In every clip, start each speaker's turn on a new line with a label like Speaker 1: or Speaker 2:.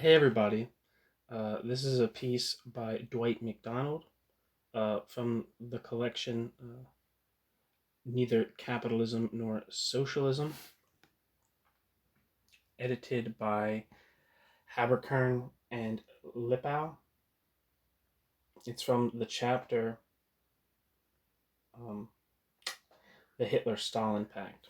Speaker 1: Hey everybody, this is a piece by Dwight MacDonald from the collection Neither Capitalism Nor Socialism, edited by Haberkern and Lippau. It's from the chapter um, The Hitler-Stalin Pact.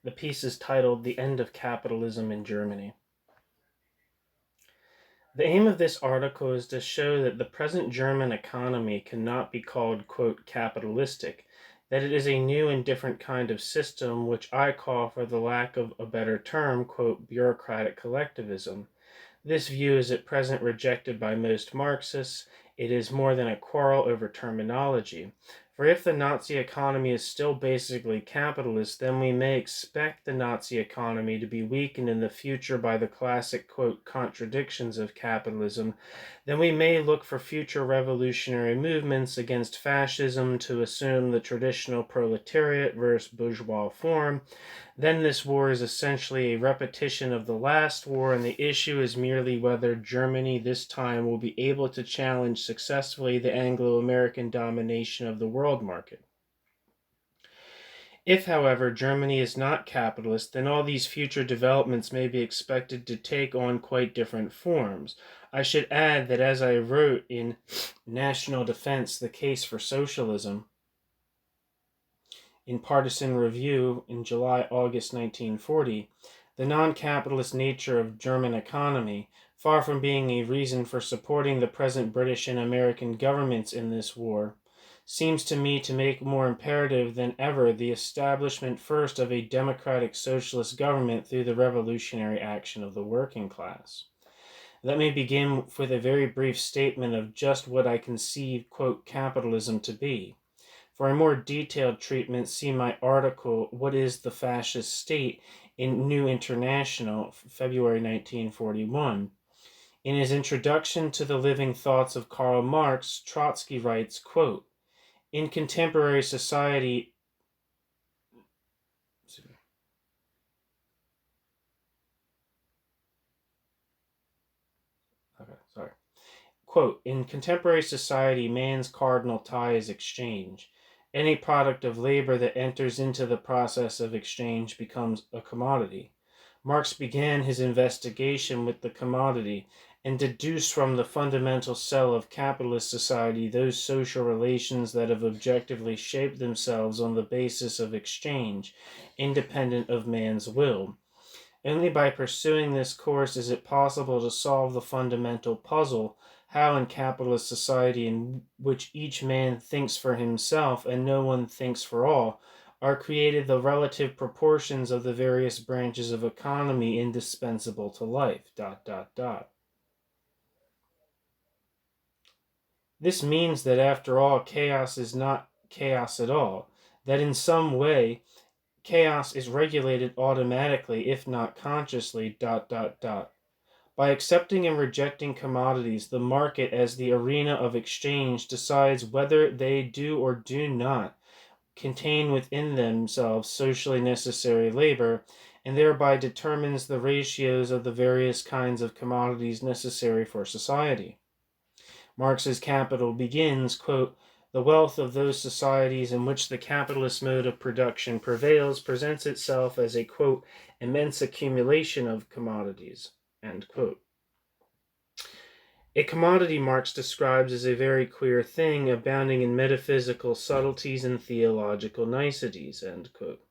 Speaker 1: The piece is titled The End of Capitalism in Germany. The aim of this article is to show that the present German economy cannot be called, quote, capitalistic, that it is a new and different kind of system, which I call, for the lack of a better term, quote, bureaucratic collectivism. This view is at present rejected by most Marxists. It is more than a quarrel over terminology. For if the Nazi economy is still basically capitalist, then we may expect the Nazi economy to be weakened in the future by the classic, quote, contradictions of capitalism. Then we may look for future revolutionary movements against fascism to assume the traditional proletariat versus bourgeois form. Then this war is essentially a repetition of the last war, and the issue is merely whether Germany this time will be able to challenge successfully the Anglo-American domination of the world market. If, however, Germany is not capitalist, then all these future developments may be expected to take on quite different forms. I should add that, as I wrote in National Defense, the Case for Socialism, in Partisan Review in July-August 1940, the non-capitalist nature of German economy, far from being a reason for supporting the present British and American governments in this war, seems to me to make more imperative than ever the establishment first of a democratic socialist government through the revolutionary action of the working class. Let me begin with a very brief statement of just what I conceive, quote, capitalism to be. For a more detailed treatment, see my article, What is the Fascist State, in New International, February 1941. In his introduction to the Living Thoughts of Karl Marx, Trotsky writes, quote, in contemporary society, quote, in contemporary society, man's cardinal tie is exchange. Any product of labor that enters into the process of exchange becomes a commodity. Marx began his investigation with the commodity and deduced from the fundamental cell of capitalist society those social relations that have objectively shaped themselves on the basis of exchange, independent of man's will. Only by pursuing this course is it possible to solve the fundamental puzzle: how in capitalist society, in which each man thinks for himself and no one thinks for all, are created the relative proportions of the various branches of economy indispensable to life. This means that after all, chaos is not chaos at all, that in some way chaos is regulated automatically, if not consciously. By accepting and rejecting commodities, the market as the arena of exchange decides whether they do or do not contain within themselves socially necessary labor, and thereby determines the ratios of the various kinds of commodities necessary for society. Marx's Capital begins, quote, the wealth of those societies in which the capitalist mode of production prevails presents itself as a, quote, immense accumulation of commodities, end quote. A commodity, Marx describes as a very queer thing, abounding in metaphysical subtleties and theological niceties, end quote.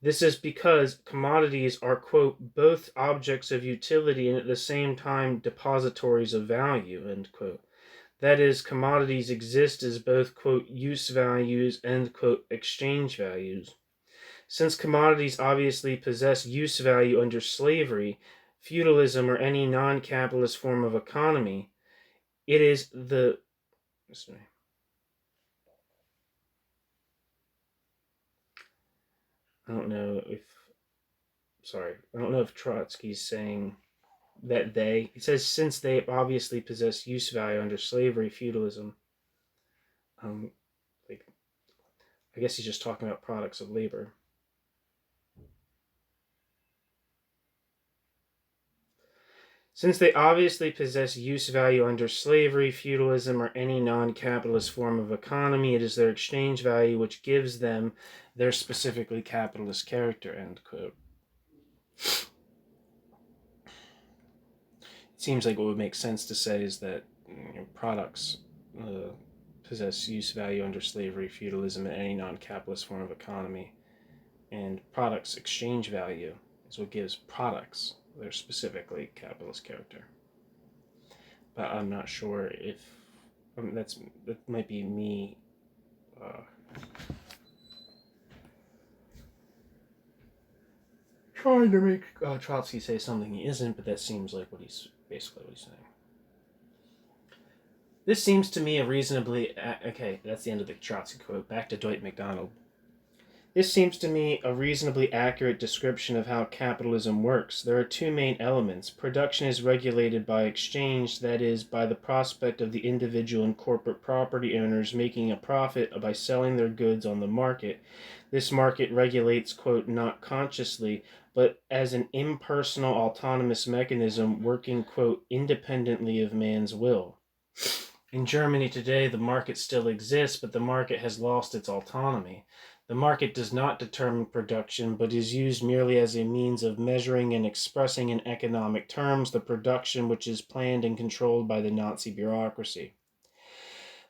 Speaker 1: This is because commodities are, quote, both objects of utility and at the same time depositories of value, end quote. That is, commodities exist as both, quote, use values and, quote, exchange values. Since commodities obviously possess use value under slavery, feudalism, or any non-capitalist form of economy, it is the... I don't know if sorry, I don't know if Trotsky's saying that he says, since they obviously possess use value under slavery, feudalism, like, I guess he's just talking about products of labor. Since they obviously possess use value under slavery, feudalism, or any non-capitalist form of economy, it is their exchange value which gives them their specifically capitalist character, end quote. It seems like what would make sense to say is that products possess use value under slavery, feudalism, and any non-capitalist form of economy, and products' exchange value is what gives products their specifically capitalist character. But I'm not sure if that might be me trying to make Trotsky say something he isn't, but that seems like basically what he's saying. This seems to me a reasonably... Okay, that's the end of the Trotsky quote. Back to Dwight MacDonald. This seems to me a reasonably accurate description of how capitalism works. There are two main elements. Production is regulated by exchange, that is, by the prospect of the individual and corporate property owners making a profit by selling their goods on the market. This market regulates, quote, not consciously, but as an impersonal autonomous mechanism working, quote, independently of man's will. In Germany today, the market still exists, but the market has lost its autonomy. The market does not determine production, but is used merely as a means of measuring and expressing in economic terms the production which is planned and controlled by the Nazi bureaucracy.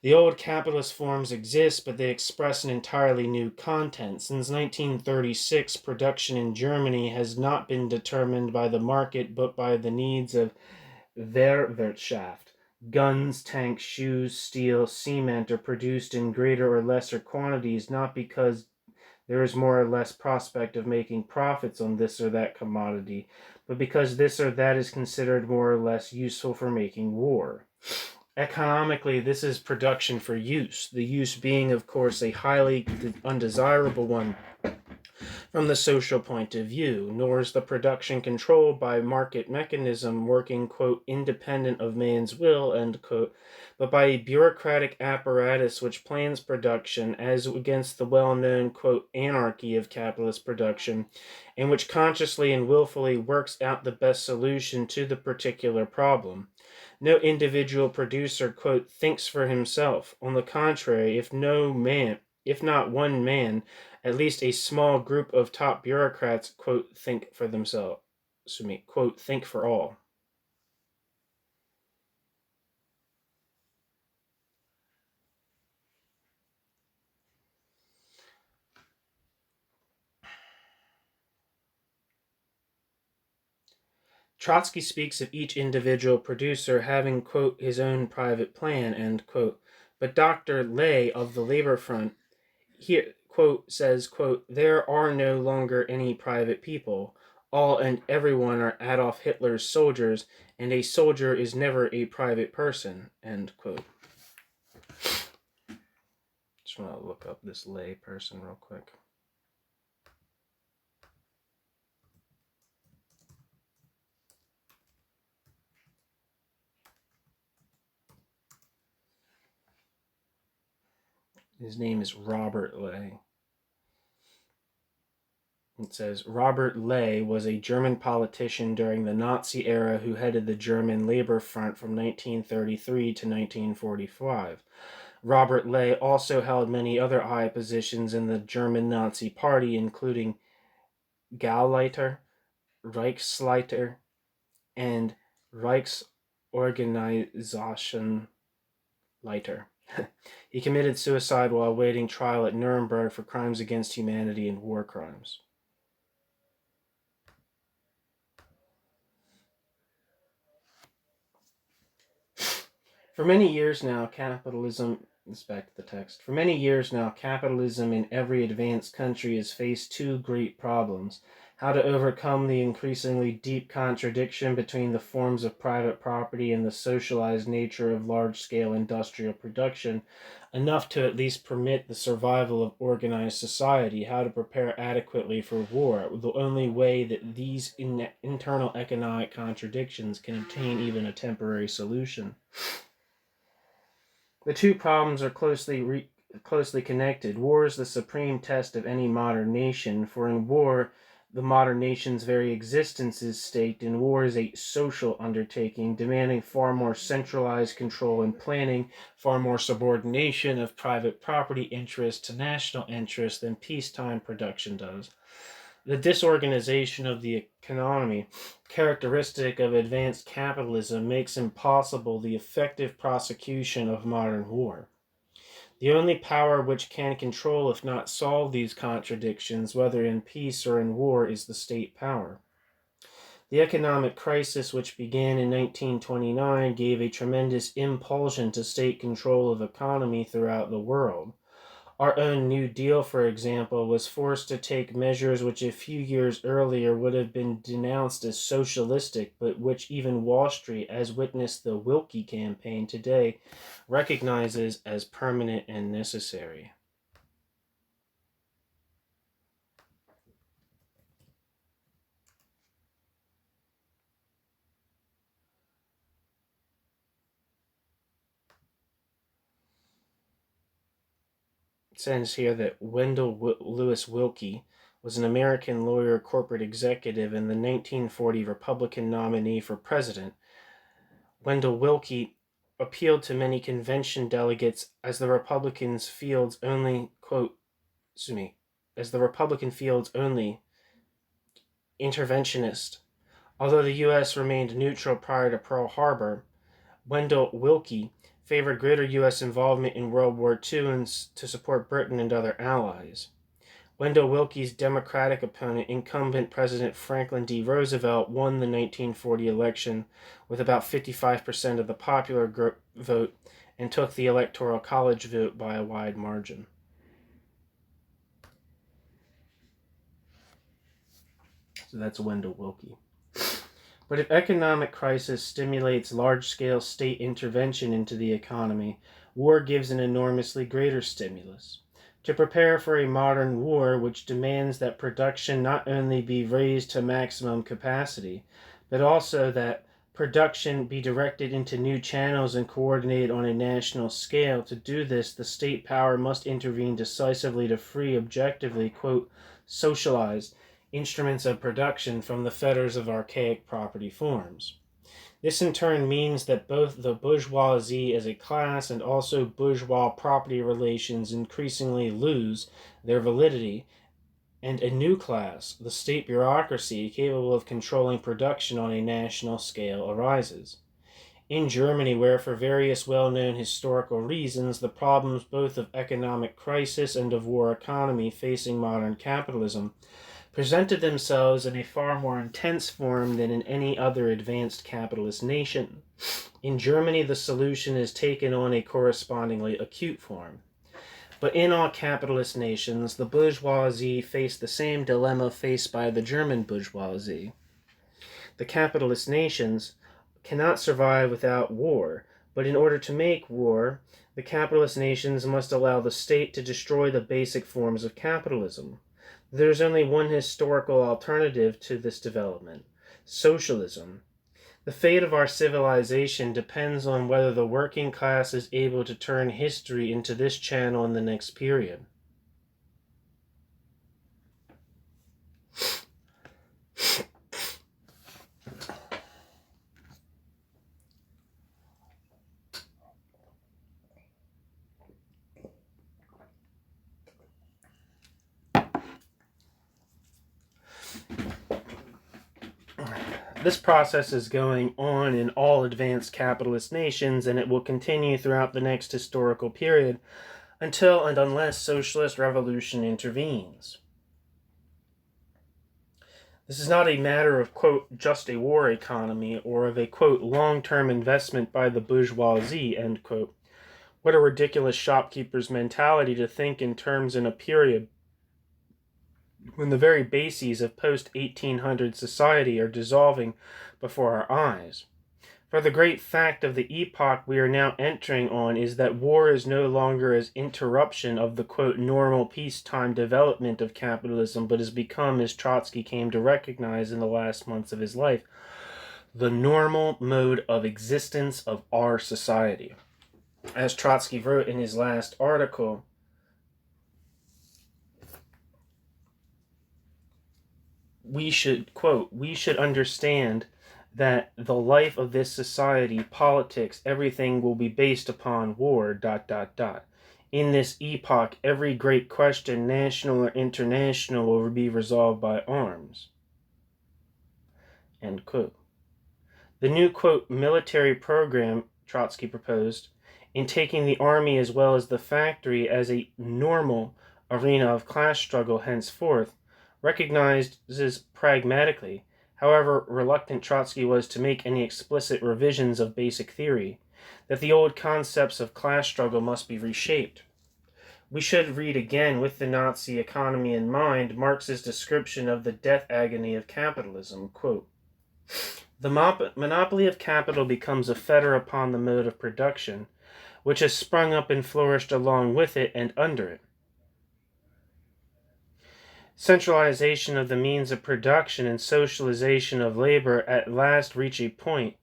Speaker 1: The old capitalist forms exist, but they express an entirely new content. Since 1936, production in Germany has not been determined by the market, but by the needs of Wehrwirtschaft. Guns, tanks, shoes, steel, cement are produced in greater or lesser quantities, not because there is more or less prospect of making profits on this or that commodity, but because this or that is considered more or less useful for making war. Economically, this is production for use, the use being, of course, a highly undesirable one from the social point of view, nor is the production controlled by market mechanism working, quote, independent of man's will, end quote, but by a bureaucratic apparatus which plans production as against the well-known, quote, anarchy of capitalist production, and which consciously and willfully works out the best solution to the particular problem. No individual producer, quote, thinks for himself. On the contrary, if not one man, at least a small group of top bureaucrats, quote, think for themselves. Quote, think for all. Trotsky speaks of each individual producer having, quote, his own private plan, end quote. But Dr. Ley of the Labor Front here, quote, says, quote, there are no longer any private people. All and everyone are Adolf Hitler's soldiers, and a soldier is never a private person, end quote. Just want to look up this Ley person real quick. His name is Robert Ley. It says, Robert Ley was a German politician during the Nazi era who headed the German Labor Front from 1933 to 1945. Robert Ley also held many other high positions in the German Nazi Party, including Gauleiter, Reichsleiter, and Reichsorganisationleiter. He committed suicide while awaiting trial at Nuremberg for crimes against humanity and war crimes. For many years now, capitalism in every advanced country has faced two great problems: how to overcome the increasingly deep contradiction between the forms of private property and the socialized nature of large-scale industrial production, enough to at least permit the survival of organized society, how to prepare adequately for war, the only way that these internal economic contradictions can obtain even a temporary solution. The two problems are closely connected. War is the supreme test of any modern nation, for in war, the modern nation's very existence is staked, and war is a social undertaking, demanding far more centralized control and planning, far more subordination of private property interest to national interest than peacetime production does. The disorganization of the economy, characteristic of advanced capitalism, makes impossible the effective prosecution of modern war. The only power which can control, if not solve, these contradictions, whether in peace or in war, is the state power. The economic crisis which began in 1929 gave a tremendous impulsion to state control of economy throughout the world. Our own New Deal, for example, was forced to take measures which a few years earlier would have been denounced as socialistic, but which even Wall Street, as witnessed the Willkie campaign today, recognizes as permanent and necessary. It says here that Wendell Lewis Willkie was an American lawyer, corporate executive, and the 1940 Republican nominee for president. Wendell Willkie appealed to many convention delegates as the Republican fields only interventionist. Although the U.S. remained neutral prior to Pearl Harbor, Wendell Willkie favored greater U.S. involvement in World War II and to support Britain and other allies. Wendell Willkie's Democratic opponent, incumbent President Franklin D. Roosevelt, won the 1940 election with about 55% of the popular vote and took the Electoral College vote by a wide margin. So that's Wendell Willkie. But if economic crisis stimulates large-scale state intervention into the economy, war gives an enormously greater stimulus. To prepare for a modern war which demands that production not only be raised to maximum capacity, but also that production be directed into new channels and coordinated on a national scale, to do this, the state power must intervene decisively to free objectively, quote, socialized instruments of production from the fetters of archaic property forms. This in turn means that both the bourgeoisie as a class and also bourgeois property relations increasingly lose their validity, and a new class, the state bureaucracy, capable of controlling production on a national scale, arises. In Germany, where for various well-known historical reasons the problems both of economic crisis and of war economy facing modern capitalism presented themselves in a far more intense form than in any other advanced capitalist nation. In Germany, the solution is taken on a correspondingly acute form. But in all capitalist nations, the bourgeoisie face the same dilemma faced by the German bourgeoisie. The capitalist nations cannot survive without war, but in order to make war, the capitalist nations must allow the state to destroy the basic forms of capitalism. There is only one historical alternative to this development: socialism. The fate of our civilization depends on whether the working class is able to turn history into this channel in the next period. This process is going on in all advanced capitalist nations, and it will continue throughout the next historical period until and unless socialist revolution intervenes. This is not a matter of, quote, just a war economy or of a, quote, long-term investment by the bourgeoisie, end quote. What a ridiculous shopkeeper's mentality to think in terms in a period when the very bases of post-1800 society are dissolving before our eyes. For the great fact of the epoch we are now entering on is that war is no longer as interruption of the quote normal peacetime development of capitalism, but has become, as Trotsky came to recognize in the last months of his life, the normal mode of existence of our society. As Trotsky wrote in his last article, we should understand that the life of this society, politics, everything will be based upon war, ... In this epoch, every great question, national or international, will be resolved by arms. End quote. The new, quote, military program, Trotsky proposed, in taking the army as well as the factory as a normal arena of class struggle henceforth, recognizes pragmatically, however reluctant Trotsky was to make any explicit revisions of basic theory, that the old concepts of class struggle must be reshaped. We should read again, with the Nazi economy in mind, Marx's description of the death agony of capitalism. Quote, the monopoly of capital becomes a fetter upon the mode of production, which has sprung up and flourished along with it and under it. Centralization of the means of production and socialization of labor at last reach a point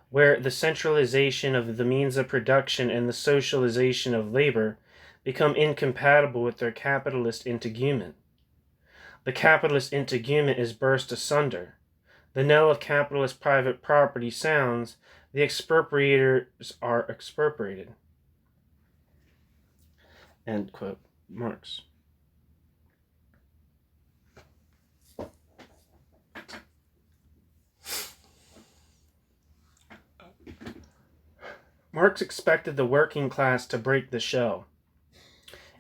Speaker 1: where the centralization of the means of production and the socialization of labor become incompatible with their capitalist integument. The capitalist integument is burst asunder. The knell of capitalist private property sounds, the expropriators are expropriated. End quote. Marx. Marx expected the working class to break the shell.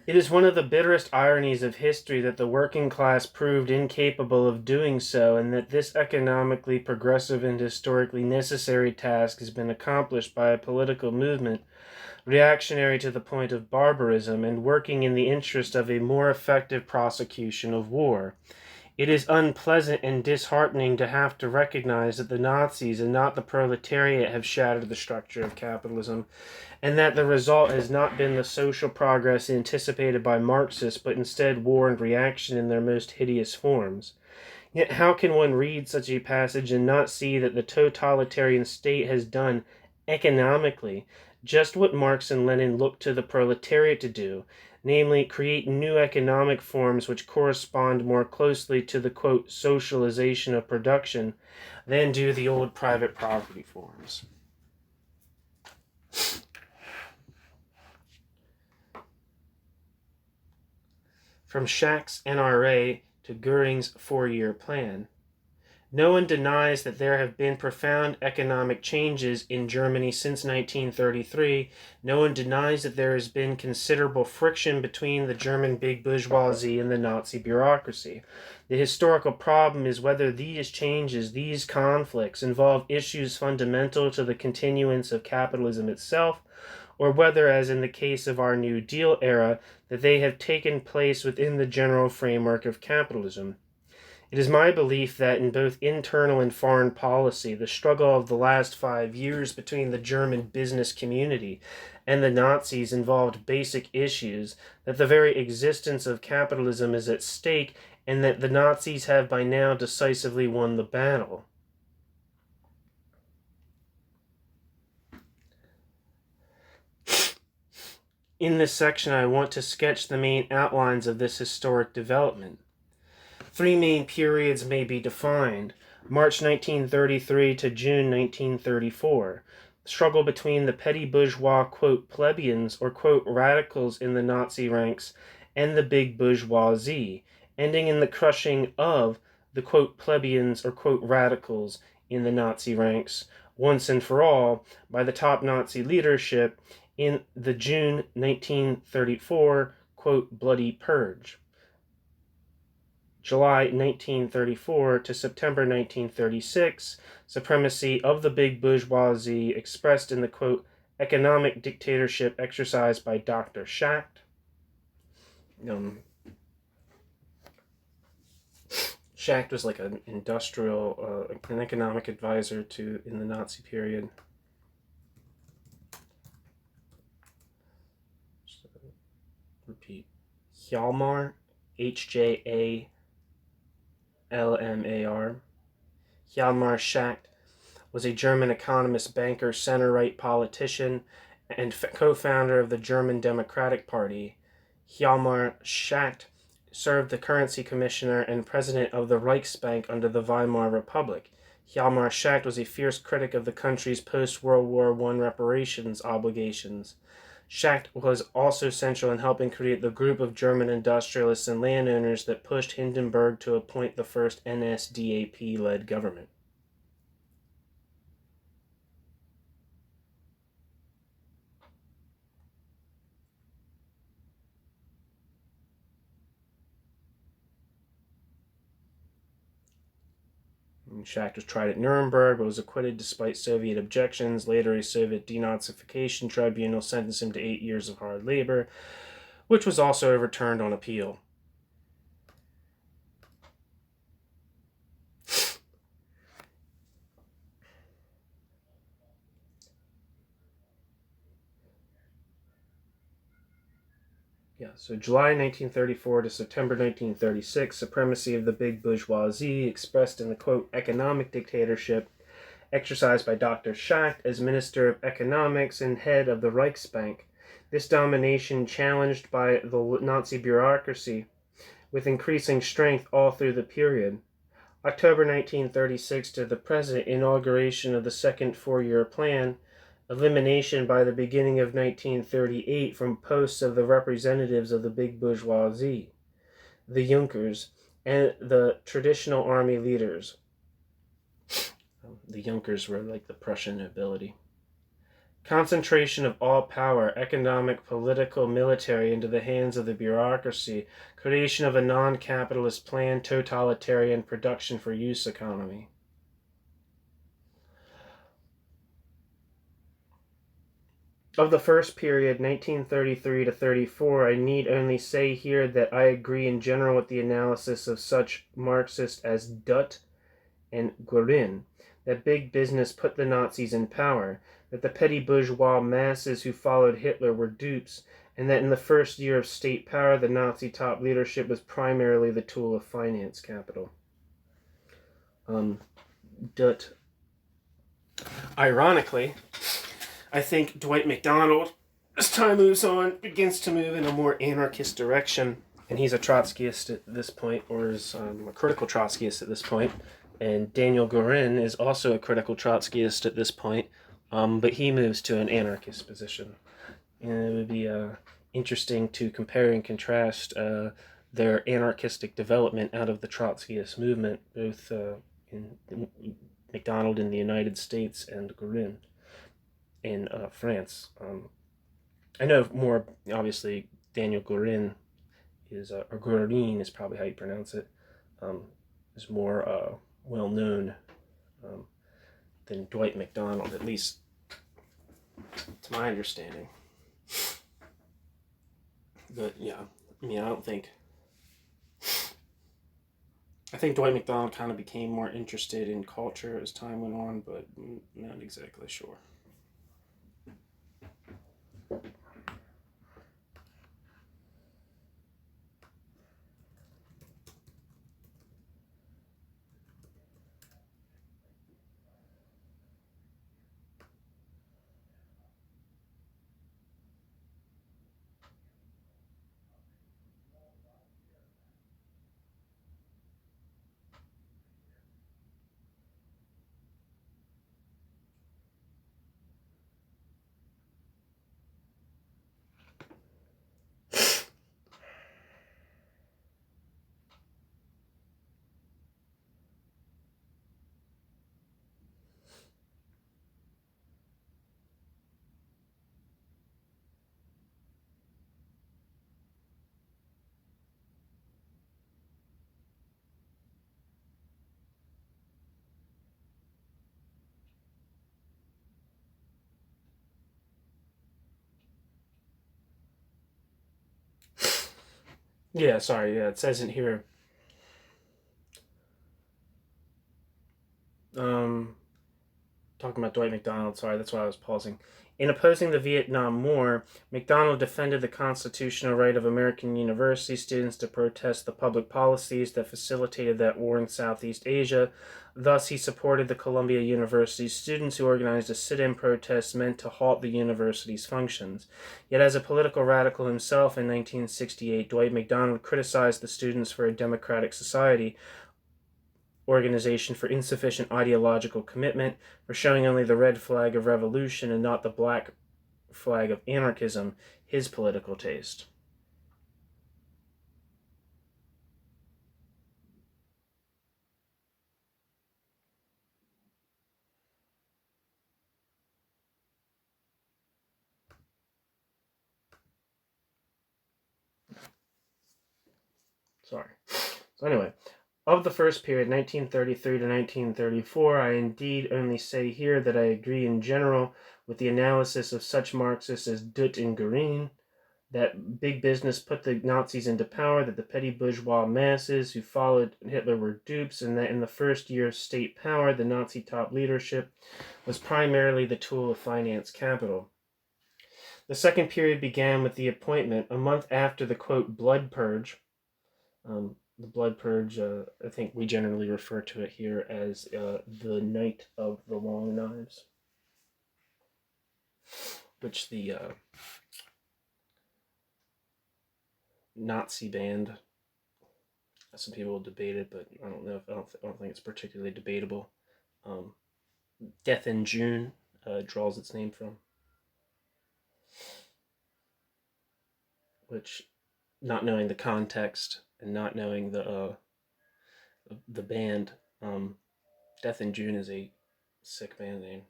Speaker 1: It is one of the bitterest ironies of history that the working class proved incapable of doing so, and that this economically progressive and historically necessary task has been accomplished by a political movement reactionary to the point of barbarism and working in the interest of a more effective prosecution of war. It is unpleasant and disheartening to have to recognize that the Nazis and not the proletariat have shattered the structure of capitalism, and that the result has not been the social progress anticipated by Marxists, but instead war and reaction in their most hideous forms. Yet how can one read such a passage and not see that the totalitarian state has done, economically, just what Marx and Lenin looked to the proletariat to do, namely, create new economic forms which correspond more closely to the, quote, socialization of production than do the old private property forms. From Schacht's NRA to Goering's four-year plan. No one denies that there have been profound economic changes in Germany since 1933. No one denies that there has been considerable friction between the German big bourgeoisie and the Nazi bureaucracy. The historical problem is whether these changes, these conflicts, involve issues fundamental to the continuance of capitalism itself, or whether, as in the case of our New Deal era, that they have taken place within the general framework of capitalism. It is my belief that in both internal and foreign policy, the struggle of the last 5 years between the German business community and the Nazis involved basic issues, that the very existence of capitalism is at stake, and that the Nazis have by now decisively won the battle. In this section, I want to sketch the main outlines of this historic development. 3 main periods may be defined: March 1933 to June 1934, the struggle between the petty bourgeois, quote, plebeians, or, quote, radicals in the Nazi ranks, and the big bourgeoisie, ending in the crushing of the, quote, plebeians, or, quote, radicals in the Nazi ranks, once and for all, by the top Nazi leadership in the June 1934, quote, bloody purge. July 1934 to September 1936, supremacy of the big bourgeoisie expressed in the, quote, economic dictatorship exercised by Dr. Schacht. Schacht was like an industrial, an economic advisor in the Nazi period. So, repeat. Hjalmar, Hjalmar. Hjalmar Schacht was a German economist, banker, center-right politician, and co-founder of the German Democratic Party. Hjalmar Schacht served the currency commissioner and president of the Reichsbank under the Weimar Republic. Hjalmar Schacht was a fierce critic of the country's post-World War I reparations obligations. Schacht was also central in helping create the group of German industrialists and landowners that pushed Hindenburg to appoint the first NSDAP-led government. Schacht was tried at Nuremberg, but was acquitted despite Soviet objections. Later, a Soviet denazification tribunal sentenced him to 8 years of hard labor, which was also overturned on appeal. So July 1934 to September 1936, supremacy of the big bourgeoisie expressed in the, quote, economic dictatorship exercised by Dr. Schacht as Minister of Economics and head of the Reichsbank. This domination challenged by the Nazi bureaucracy with increasing strength all through the period. October 1936 to the present, inauguration of the second four-year plan, elimination by the beginning of 1938 from posts of the representatives of the big bourgeoisie, the Junkers, and the traditional army leaders. The Junkers were like the Prussian nobility. Concentration of all power, economic, political, military, into the hands of the bureaucracy. Creation of a non-capitalist planned totalitarian production for use economy. Of the first period, 1933 to 34, I need only say here that I agree in general with the analysis of such Marxists as Dutt and Guerin, that big business put the Nazis in power, that the petty bourgeois masses who followed Hitler were dupes, and that in the first year of state power, the Nazi top leadership was primarily the tool of finance capital. Dutt. Ironically, I think Dwight MacDonald, as time moves on, begins to move in a more anarchist direction, and he's a Trotskyist at this point, or is a critical Trotskyist at this point. And Daniel Guerin is also a critical Trotskyist at this point, but he moves to an anarchist position. And it would be interesting to compare and contrast their anarchistic development out of the Trotskyist movement, both in MacDonald in the United States and Guerin in France. I know more, obviously, Daniel Guerin is, or Guerin is probably how you pronounce it, is more well known than Dwight MacDonald, at least to my understanding. But yeah, I mean, I think Dwight MacDonald kind of became more interested in culture as time went on, but not exactly sure. Yeah, sorry, it says in here, talking about Dwight MacDonald, sorry, that's why I was pausing. In opposing the Vietnam War, MacDonald defended the constitutional right of American university students to protest the public policies that facilitated that war in Southeast Asia. Thus, he supported the Columbia University students who organized a sit-in protest meant to halt the university's functions. Yet, as a political radical himself in 1968, Dwight MacDonald criticized the Students for a Democratic Society organization for insufficient ideological commitment, for showing only the red flag of revolution and not the black flag of anarchism, his political taste. Sorry. So anyway, of the first period, 1933 to 1934, I indeed only say here that I agree in general with the analysis of such Marxists as Dutt and Goering, that big business put the Nazis into power, that the petty bourgeois masses who followed Hitler were dupes, and that in the first year of state power, the Nazi top leadership was primarily the tool of finance capital. The second period began with the appointment, a month after the, quote, blood purge. The blood purge, I think we generally refer to it here as the Night of the Long Knives, which the Nazi band, some people will debate it, but I don't know if I don't think it's particularly debatable. Death in June draws its name from, which, not knowing the context and not knowing the band, Death in June is a sick band name.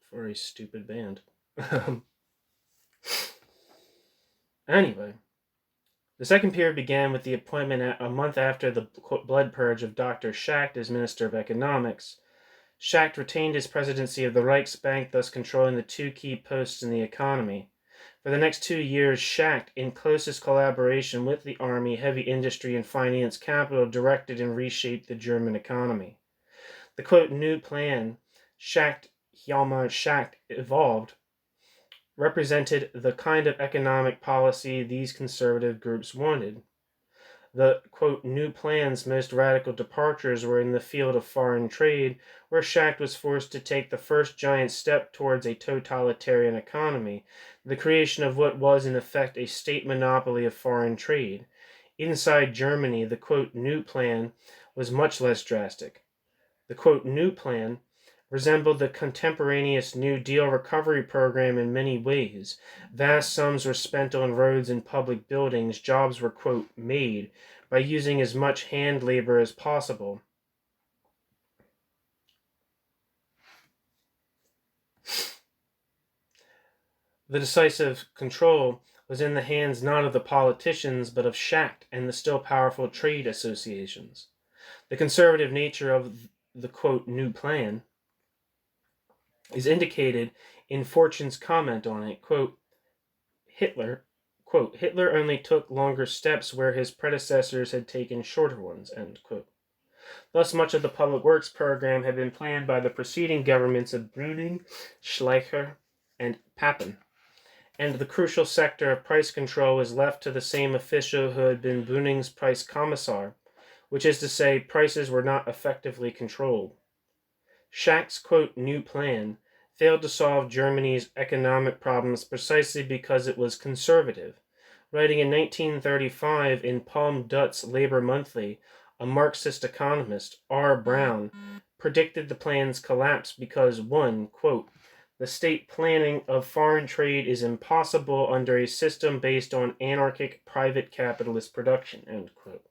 Speaker 1: For a stupid band. Anyway, the second period began with the appointment a month after the blood purge of Dr. Schacht as Minister of Economics. Schacht retained his presidency of the Reichsbank, thus controlling the two key posts in the economy. For the next 2 years, Schacht, in closest collaboration with the army, heavy industry, and finance capital, directed and reshaped the German economy. The, quote, new plan Hjalmar Schacht evolved represented the kind of economic policy these conservative groups wanted. The, quote, new plan's most radical departures were in the field of foreign trade, where Schacht was forced to take the first giant step towards a totalitarian economy, the creation of what was in effect a state monopoly of foreign trade. Inside Germany, the, quote, new plan was much less drastic. The, quote, new plan resembled the contemporaneous New Deal recovery program in many ways. Vast sums were spent on roads and public buildings. Jobs were, quote, made by using as much hand labor as possible. The decisive control was in the hands not of the politicians, but of Schacht and the still powerful trade associations. The conservative nature of the, quote, new plan is indicated in Fortune's comment on it, quote, Hitler only took longer steps where his predecessors had taken shorter ones, end quote. Thus, much of the public works program had been planned by the preceding governments of Brüning, Schleicher, and Papen, and the crucial sector of price control was left to the same official who had been Brüning's price commissar, which is to say, prices were not effectively controlled. Schacht's, quote, new plan failed to solve Germany's economic problems precisely because it was conservative. Writing in 1935 in Palm Dutt's Labor Monthly, a Marxist economist, R. Brown, predicted the plan's collapse because, one, quote, the state planning of foreign trade is impossible under a system based on anarchic private capitalist production, end quote.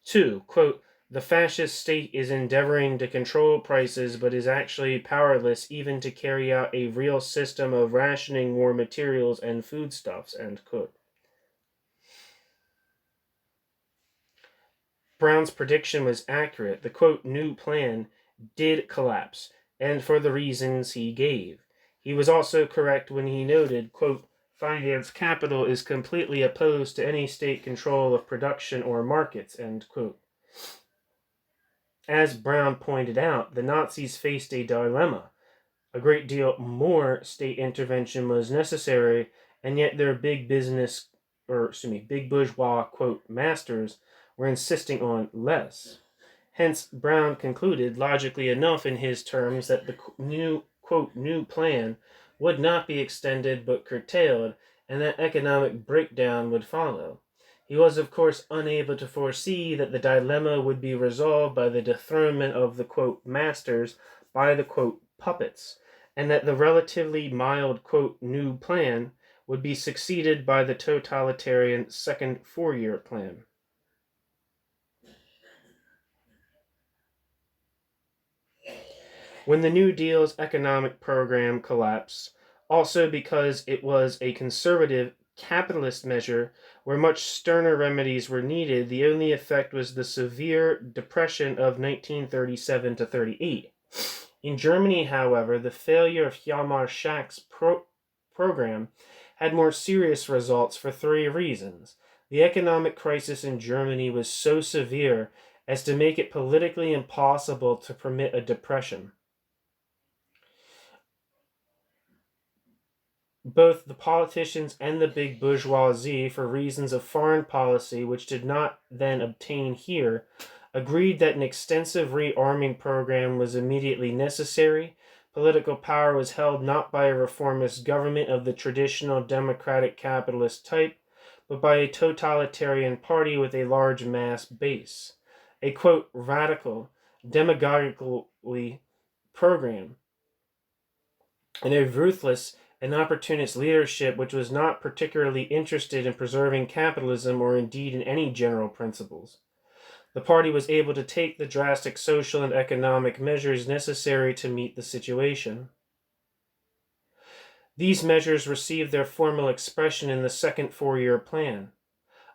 Speaker 1: Two, quote, the fascist state is endeavoring to control prices, but is actually powerless even to carry out a real system of rationing war materials and foodstuffs, end quote. Brown's prediction was accurate. The, quote, new plan did collapse, and for the reasons he gave. He was also correct when he noted, quote, finance capital is completely opposed to any state control of production or markets, end quote. As Brown pointed out, the Nazis faced a dilemma. A great deal more state intervention was necessary, and yet their big bourgeois, quote, masters were insisting on less. Hence, Brown concluded, logically enough in his terms, that the new, quote, new plan would not be extended but curtailed, and that economic breakdown would follow. He was, of course, unable to foresee that the dilemma would be resolved by the dethronement of the, quote, masters by the, quote, puppets, and that the relatively mild, quote, new plan would be succeeded by the totalitarian second four-year plan. When the New Deal's economic program collapsed, also because it was a conservative capitalist measure where much sterner remedies were needed, the only effect was the severe depression of 1937 to 38. In Germany, however, the failure of Hjalmar Schacht's program had more serious results for three reasons. The economic crisis in Germany was so severe as to make it politically impossible to permit a depression. Both the politicians and the big bourgeoisie, for reasons of foreign policy which did not then obtain here, agreed that an extensive rearming program was immediately necessary. Political power was held not by a reformist government of the traditional democratic capitalist type, but by a totalitarian party with a large mass base. A, quote, radical, demagogically program, and a ruthless and opportunist leadership which was not particularly interested in preserving capitalism or indeed in any general principles. The party was able to take the drastic social and economic measures necessary to meet the situation. These measures received their formal expression in the second four-year plan,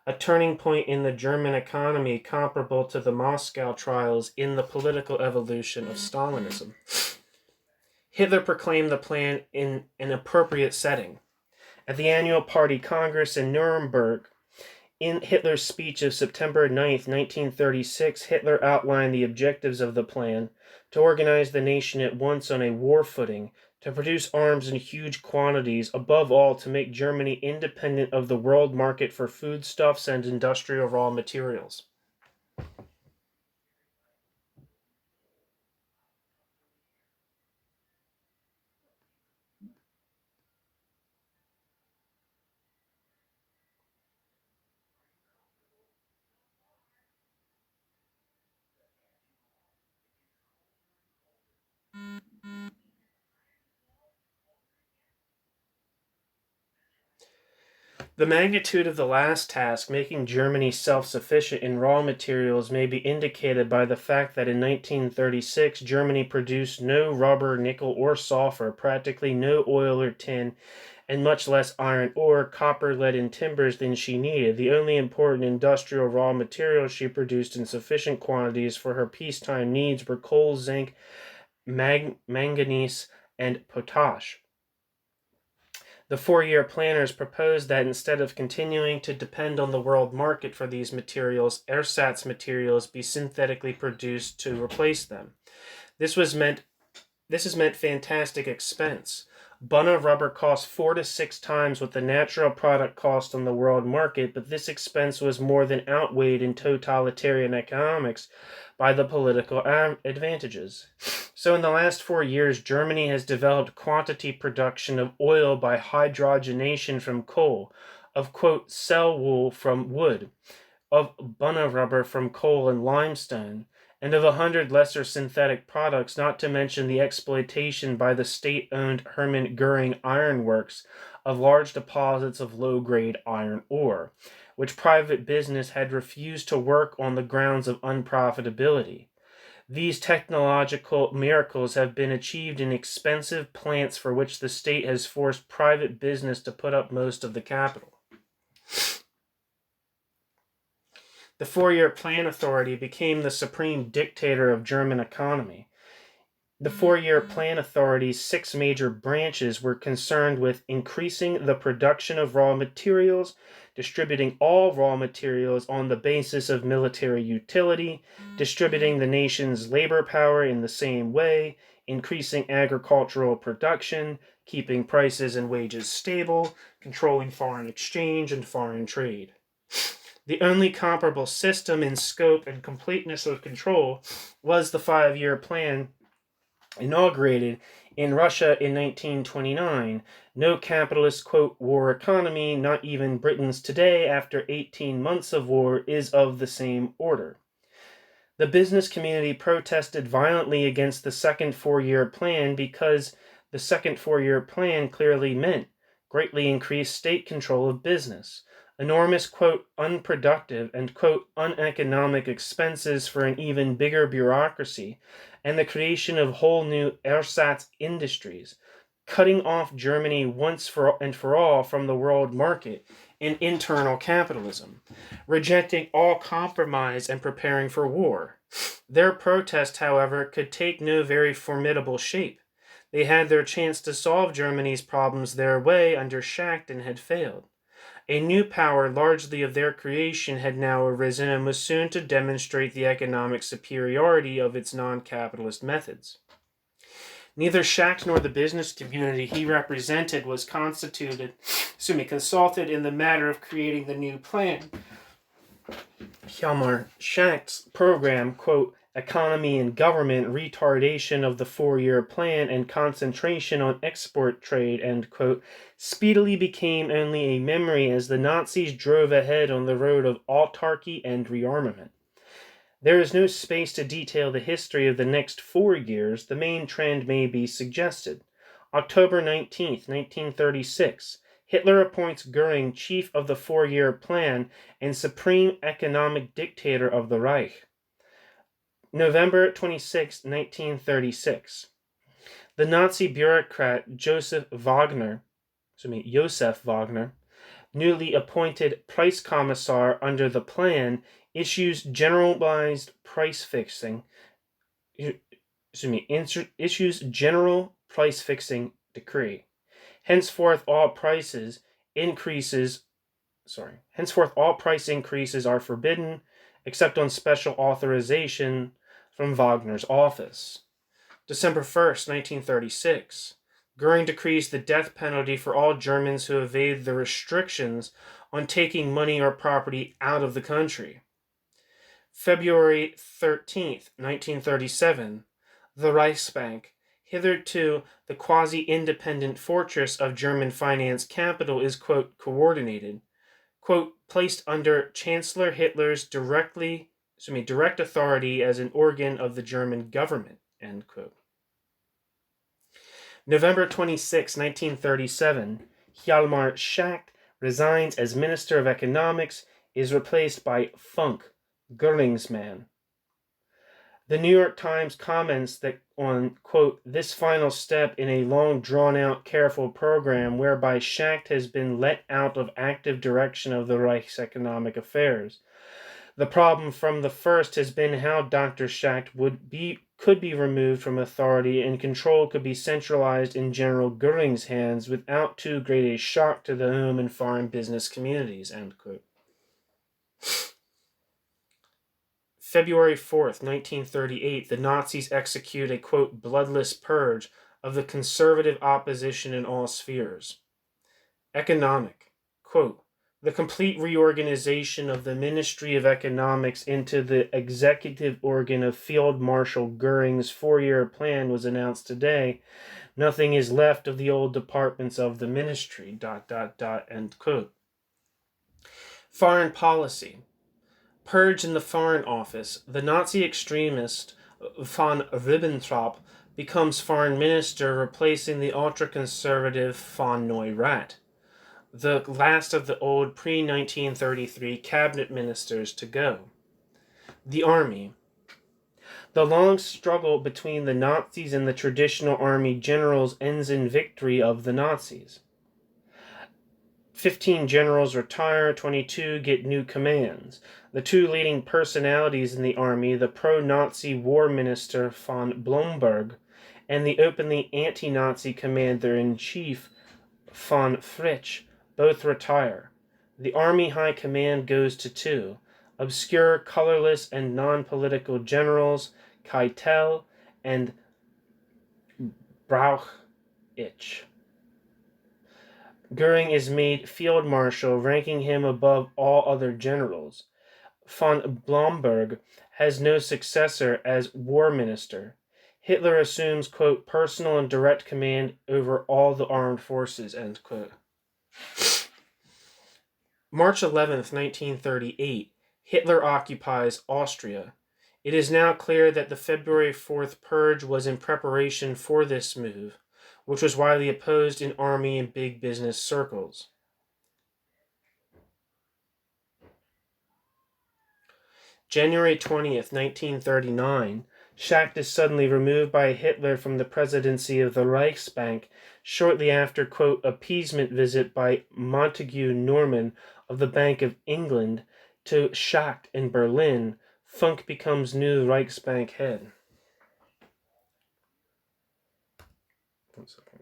Speaker 1: a turning point in the German economy comparable to the Moscow trials in the political evolution of Stalinism. Hitler proclaimed the plan in an appropriate setting. At the annual party congress in Nuremberg, in Hitler's speech of September 9th, 1936, Hitler outlined the objectives of the plan: to organize the nation at once on a war footing, to produce arms in huge quantities, above all to make Germany independent of the world market for foodstuffs and industrial raw materials. The magnitude of the last task, making Germany self-sufficient in raw materials, may be indicated by the fact that in 1936 Germany produced no rubber, nickel, or sulfur, practically no oil or tin, and much less iron ore, copper, lead, and timbers than she needed. The only important industrial raw materials she produced in sufficient quantities for her peacetime needs were coal, zinc, manganese, and potash. The four-year planners proposed that instead of continuing to depend on the world market for these materials, ersatz materials be synthetically produced to replace them. This has meant fantastic expense. Bunna rubber cost 4 to 6 times what the natural product cost on the world market, but this expense was more than outweighed in totalitarian economics by the political advantages. So in the last 4 years, Germany has developed quantity production of oil by hydrogenation from coal, of, quote, cell wool from wood, of bunna rubber from coal and limestone, and of 100 lesser synthetic products, not to mention the exploitation by the state-owned Hermann Goering Iron Works of large deposits of low-grade iron ore, which private business had refused to work on the grounds of unprofitability. These technological miracles have been achieved in expensive plants for which the state has forced private business to put up most of the capital. The four-year plan authority became the supreme dictator of German economy. The four-year plan authority's six major branches were concerned with increasing the production of raw materials, distributing all raw materials on the basis of military utility, distributing the nation's labor power in the same way, increasing agricultural production, keeping prices and wages stable, controlling foreign exchange and foreign trade. The only comparable system in scope and completeness of control was the five-year plan inaugurated in Russia in 1929. No capitalist, quote, war economy, not even Britain's today after 18 months of war, is of the same order. The business community protested violently against the second four-year plan because the second four-year plan clearly meant greatly increased state control of business, enormous, quote, unproductive and, quote, uneconomic expenses for an even bigger bureaucracy, and the creation of whole new ersatz industries, cutting off Germany once for all from the world market in internal capitalism, rejecting all compromise and preparing for war. Their protest, however, could take no very formidable shape. They had their chance to solve Germany's problems their way under Schacht and had failed. A new power, largely of their creation, had now arisen and was soon to demonstrate the economic superiority of its non-capitalist methods. Neither Schacht nor the business community he represented was consulted in the matter of creating the new plan. Hjalmar Schacht's program, quote, economy and government, retardation of the four-year plan, and concentration on export trade, end quote, speedily became only a memory as the Nazis drove ahead on the road of autarky and rearmament. There is no space to detail the history of the next 4 years. The main trend may be suggested. October 19th, 1936. Hitler appoints Goering chief of the four-year plan and supreme economic dictator of the Reich. November 26, 1936. The Nazi bureaucrat Joseph Wagner, newly appointed price commissar under the plan, issues generalized price fixing decree. Henceforth all price increases are forbidden except on special authorization from Wagner's office. December 1st, 1936. Goering decrees the death penalty for all Germans who evade the restrictions on taking money or property out of the country. February 13th, 1937. The Reichsbank, hitherto the quasi-independent fortress of German finance capital, is, quote, coordinated, quote, placed under Chancellor Hitler's direct authority as an organ of the German government, end quote. November 26, 1937, Hjalmar Schacht resigns as Minister of Economics, is replaced by Funk, Goering's man. The New York Times comments that on, quote, this final step in a long drawn-out careful program whereby Schacht has been let out of active direction of the Reich's economic affairs. The problem from the first has been how Dr. Schacht could be removed from authority and control could be centralized in General Goering's hands without too great a shock to the home and foreign business communities, end quote. February 4th, 1938, the Nazis execute a, quote, bloodless purge of the conservative opposition in all spheres. Economic, quote, the complete reorganization of the Ministry of Economics into the executive organ of Field Marshal Goering's four-year plan was announced today. Nothing is left of the old departments of the ministry, ... end quote. Foreign policy. Purge in the Foreign Office. The Nazi extremist von Ribbentrop becomes foreign minister, replacing the ultra-conservative von Neurath, the last of the old pre-1933 cabinet ministers to go. The Army. The long struggle between the Nazis and the traditional army generals ends in victory of the Nazis. 15 generals retire, 22 get new commands. The two leading personalities in the army, the pro-Nazi war minister von Blomberg and the openly anti-Nazi commander-in-chief von Fritsch both retire. The Army High Command goes to two obscure, colorless, and non-political generals, Keitel and Brauchitsch. Goering is made field marshal, ranking him above all other generals. Von Blomberg has no successor as war minister. Hitler assumes, quote, personal and direct command over all the armed forces, end quote. March 11th, 1938, Hitler occupies Austria. It is now clear that the February 4th purge was in preparation for this move, which was widely opposed in army and big business circles. January 20th, 1939, Schacht is suddenly removed by Hitler from the presidency of the Reichsbank shortly after, quote, appeasement visit by Montague Norman of the Bank of England to Schacht in Berlin. Funk becomes new Reichsbank head. 1 second.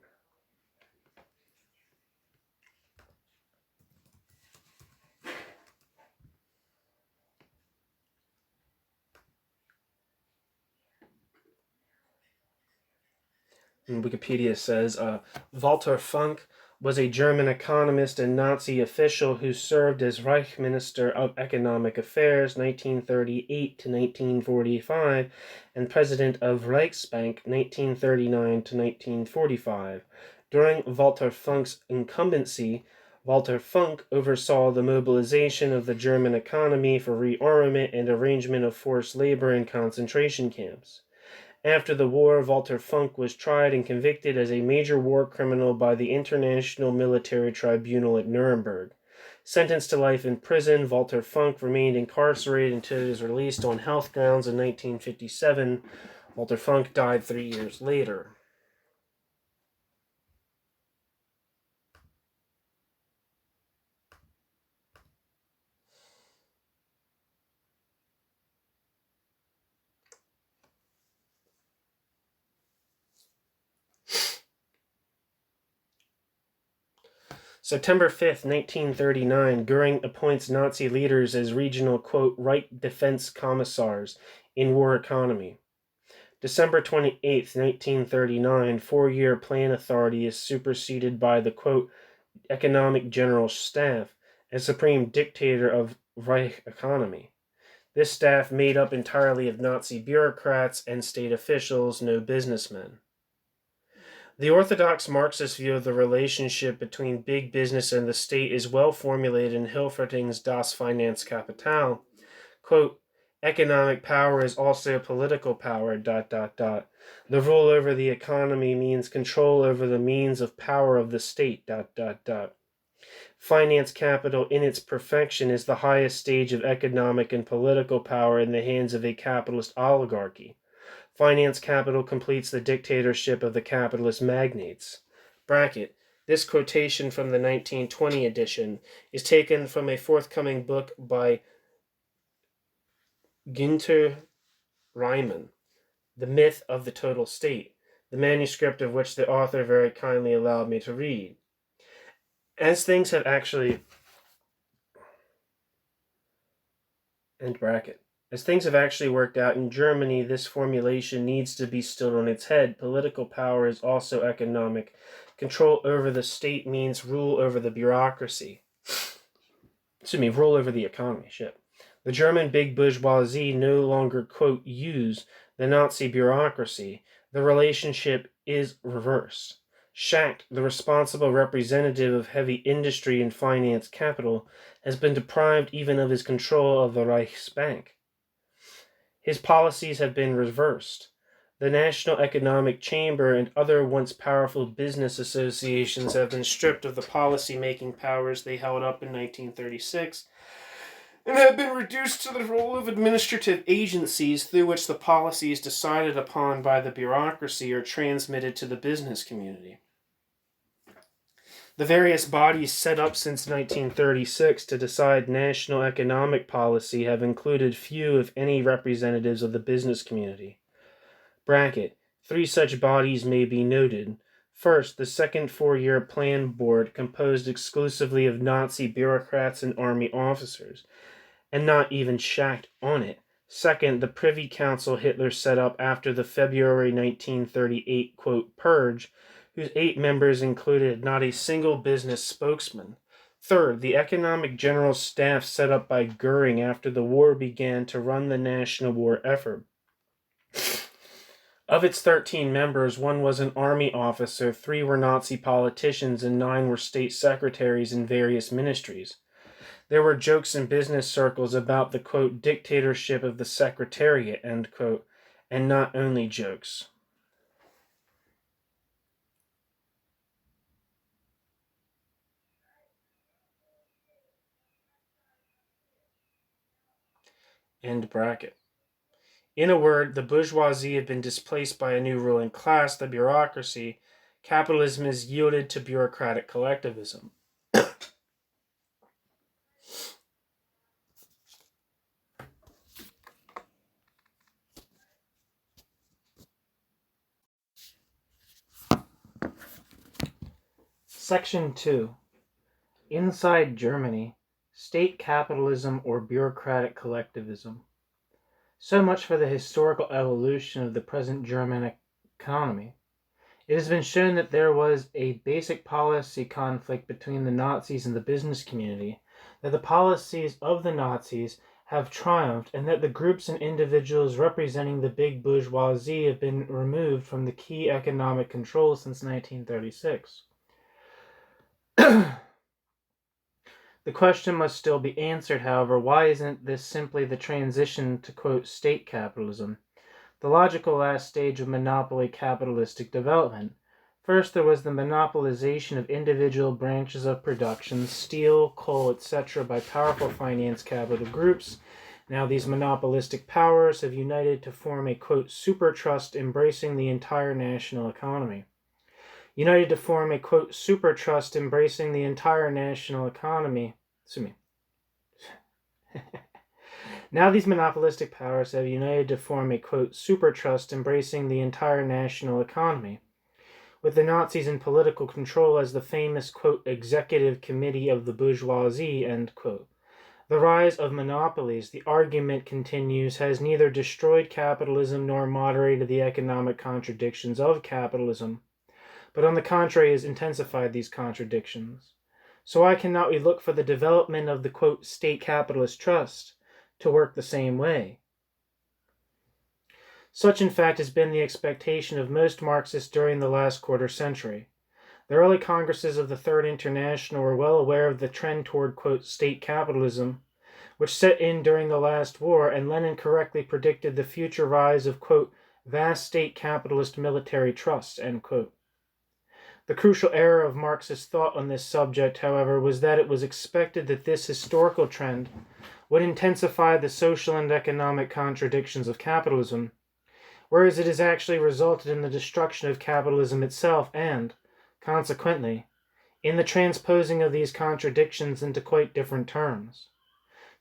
Speaker 1: And Wikipedia says, Walter Funk was a German economist and Nazi official who served as Reich Minister of Economic Affairs 1938 to 1945 and President of Reichsbank 1939 to 1945. During Walter Funk's incumbency, Walter Funk oversaw the mobilization of the German economy for rearmament and arrangement of forced labor in concentration camps. After the war, Walter Funk was tried and convicted as a major war criminal by the International Military Tribunal at Nuremberg. Sentenced to life in prison, Walter Funk remained incarcerated until he was released on health grounds in 1957. Walter Funk died 3 years later. September 5th, 1939, Goering appoints Nazi leaders as regional, quote, Reich Defense Commissars in war economy. December 28th, 1939, four-year plan authority is superseded by the, quote, Economic General Staff as supreme dictator of Reich economy. This staff made up entirely of Nazi bureaucrats and state officials, no businessmen. The orthodox Marxist view of the relationship between big business and the state is well formulated in Hilferting's Das Finanzkapital. Quote, economic power is also political power, ... The rule over the economy means control over the means of power of the state, ... Finance capital in its perfection is the highest stage of economic and political power in the hands of a capitalist oligarchy. Finance capital completes the dictatorship of the capitalist magnates. Bracket. This quotation from the 1920 edition is taken from a forthcoming book by Günther Reimann, The Myth of the Total State, the manuscript of which the author very kindly allowed me to read. As things have actually... End bracket. As things have actually worked out in Germany, this formulation needs to be stood on its head. Political power is also economic. Control over the state means rule over the bureaucracy. Rule over the economy. The German big bourgeoisie no longer, quote, use the Nazi bureaucracy. The relationship is reversed. Schacht, the responsible representative of heavy industry and finance capital, has been deprived even of his control of the Reichsbank. His policies have been reversed. The National Economic Chamber and other once powerful business associations have been stripped of the policy-making powers they held up in 1936 and have been reduced to the role of administrative agencies through which the policies decided upon by the bureaucracy are transmitted to the business community. The various bodies set up since 1936 to decide national economic policy have included few, if any, representatives of the business community. Bracket. Three such bodies may be noted. First, the Second Four-Year Plan Board, composed exclusively of Nazi bureaucrats and army officers, and not even shacked on it. Second, the Privy Council Hitler set up after the February 1938, quote, purge, whose 8 members included not a single business spokesman. Third, the Economic General Staff set up by Goering after the war began to run the national war effort. Of its 13 members, 1 was an army officer, 3 were Nazi politicians, and 9 were state secretaries in various ministries. There were jokes in business circles about the, quote, dictatorship of the Secretariat, end quote, and not only jokes. End bracket. In a word, the bourgeoisie have been displaced by a new ruling class, the bureaucracy. Capitalism is yielded to bureaucratic collectivism. Section 2. Inside Germany, state capitalism or bureaucratic collectivism. So much for the historical evolution of the present German economy. It has been shown that there was a basic policy conflict between the Nazis and the business community, that the policies of the Nazis have triumphed, and that the groups and individuals representing the big bourgeoisie have been removed from the key economic control since 1936. The question must still be answered, however, why isn't this simply the transition to, quote, state capitalism, the logical last stage of monopoly capitalistic development? First, there was the monopolization of individual branches of production, steel, coal, etc., by powerful finance capital groups. Now these monopolistic powers have united to form a, quote, super trust embracing the entire national economy. United to form a, quote, super trust embracing the entire national economy. Now these monopolistic powers have united to form a, quote, super trust embracing the entire national economy, with the Nazis in political control as the famous, quote, executive committee of the bourgeoisie, end quote. The rise of monopolies, the argument continues, has neither destroyed capitalism nor moderated the economic contradictions of capitalism, but on the contrary has intensified these contradictions. So why cannot we look for the development of the, quote, state capitalist trust to work the same way? Such, in fact, has been the expectation of most Marxists during the last quarter century. The early congresses of the Third International were well aware of the trend toward, quote, state capitalism, which set in during the last war, and Lenin correctly predicted the future rise of, quote, vast state capitalist military trusts, end quote. The crucial error of Marxist thought on this subject, however, was that it was expected that this historical trend would intensify the social and economic contradictions of capitalism, whereas it has actually resulted in the destruction of capitalism itself and, consequently, in the transposing of these contradictions into quite different terms.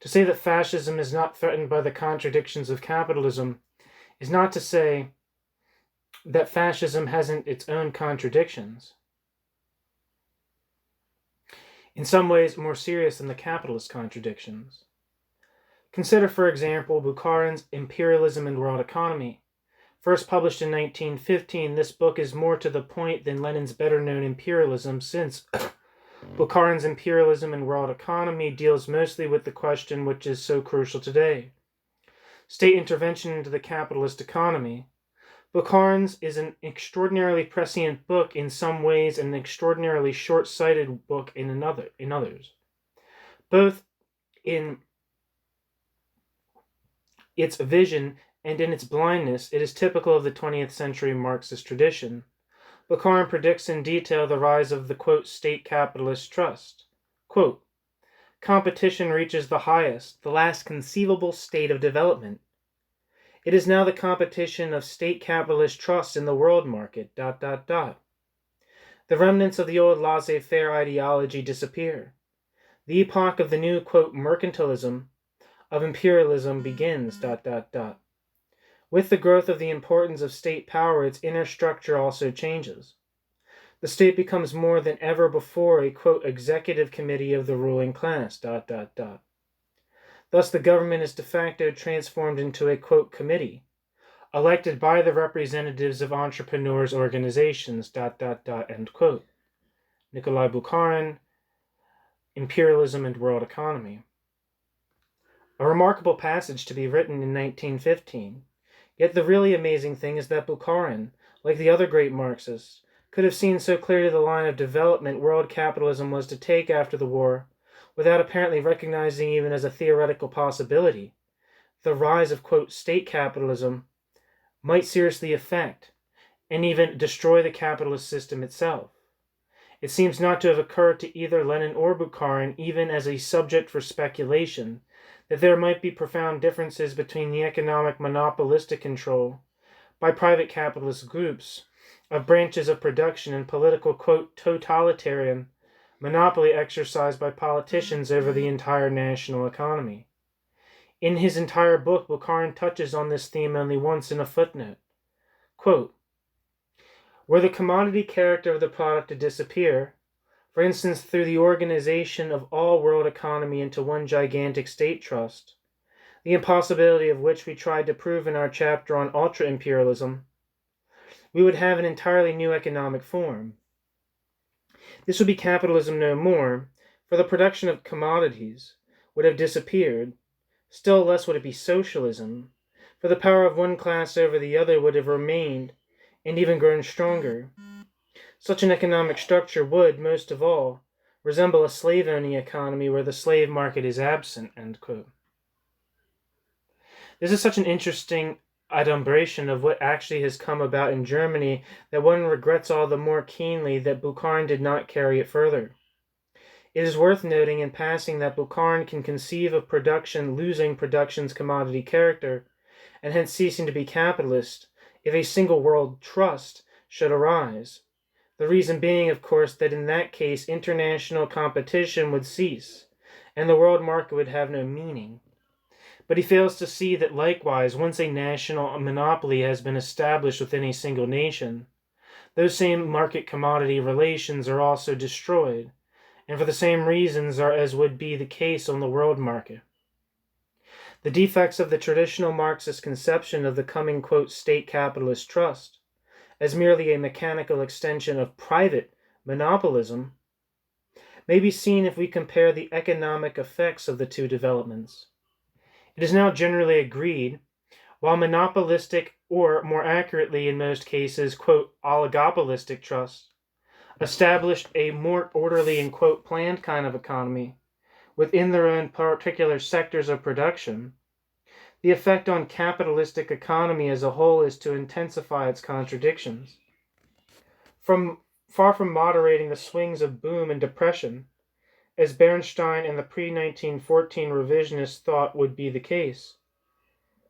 Speaker 1: To say that fascism is not threatened by the contradictions of capitalism is not to say that fascism hasn't its own contradictions, in some ways more serious than the capitalist contradictions. Consider, for example, Bukharin's Imperialism and World Economy. First published in 1915, this book is more to the point than Lenin's better-known Imperialism, since Bukharin's Imperialism and World Economy deals mostly with the question which is so crucial today: state intervention into the capitalist economy. Bukharin's is an extraordinarily prescient book in some ways and an extraordinarily short-sighted book in others. Both in its vision and in its blindness, it is typical of the 20th century Marxist tradition. Bukharin predicts in detail the rise of the, quote, state capitalist trust. Quote, competition reaches the highest, the last conceivable state of development. It is now the competition of state capitalist trusts in the world market, ... The remnants of the old laissez-faire ideology disappear. The epoch of the new, quote, mercantilism, of imperialism begins, ... With the growth of the importance of state power, its inner structure also changes. The state becomes more than ever before a, quote, executive committee of the ruling class, ... Thus the government is de facto transformed into a, quote, committee, elected by the representatives of entrepreneurs' organizations, ... end quote. Nikolai Bukharin, Imperialism and World Economy. A remarkable passage to be written in 1915. Yet the really amazing thing is that Bukharin, like the other great Marxists, could have seen so clearly the line of development world capitalism was to take after the war, without apparently recognizing even as a theoretical possibility, the rise of, quote, state capitalism might seriously affect and even destroy the capitalist system itself. It seems not to have occurred to either Lenin or Bukharin, even as a subject for speculation, that there might be profound differences between the economic monopolistic control by private capitalist groups of branches of production and political, quote, totalitarian monopoly exercised by politicians over the entire national economy. In his entire book, Bukharin touches on this theme only once in a footnote. Quote, were the commodity character of the product to disappear, for instance through the organization of all world economy into one gigantic state trust, the impossibility of which we tried to prove in our chapter on ultra-imperialism, we would have an entirely new economic form. This would be capitalism no more, for the production of commodities would have disappeared. Still less would it be socialism, for the power of one class over the other would have remained and even grown stronger. Such an economic structure would, most of all, resemble a slave-owning economy where the slave market is absent, end quote. This is such an interesting adumbration of what actually has come about in Germany that one regrets all the more keenly that Bukharin did not carry it further. It is worth noting in passing that Bukharin can conceive of production losing production's commodity character, and hence ceasing to be capitalist, if a single world trust should arise. The reason being, of course, that in that case international competition would cease, and the world market would have no meaning. But he fails to see that likewise, once a national monopoly has been established within a single nation, those same market commodity relations are also destroyed, and for the same reasons are as would be the case on the world market. The defects of the traditional Marxist conception of the coming, quote, state capitalist trust, as merely a mechanical extension of private monopolism, may be seen if we compare the economic effects of the two developments. It is now generally agreed, while monopolistic, or more accurately in most cases, quote, oligopolistic trusts, established a more orderly and, quote, planned kind of economy within their own particular sectors of production, the effect on capitalistic economy as a whole is to intensify its contradictions. Far from moderating the swings of boom and depression, as Bernstein and the pre-1914 revisionists thought would be the case,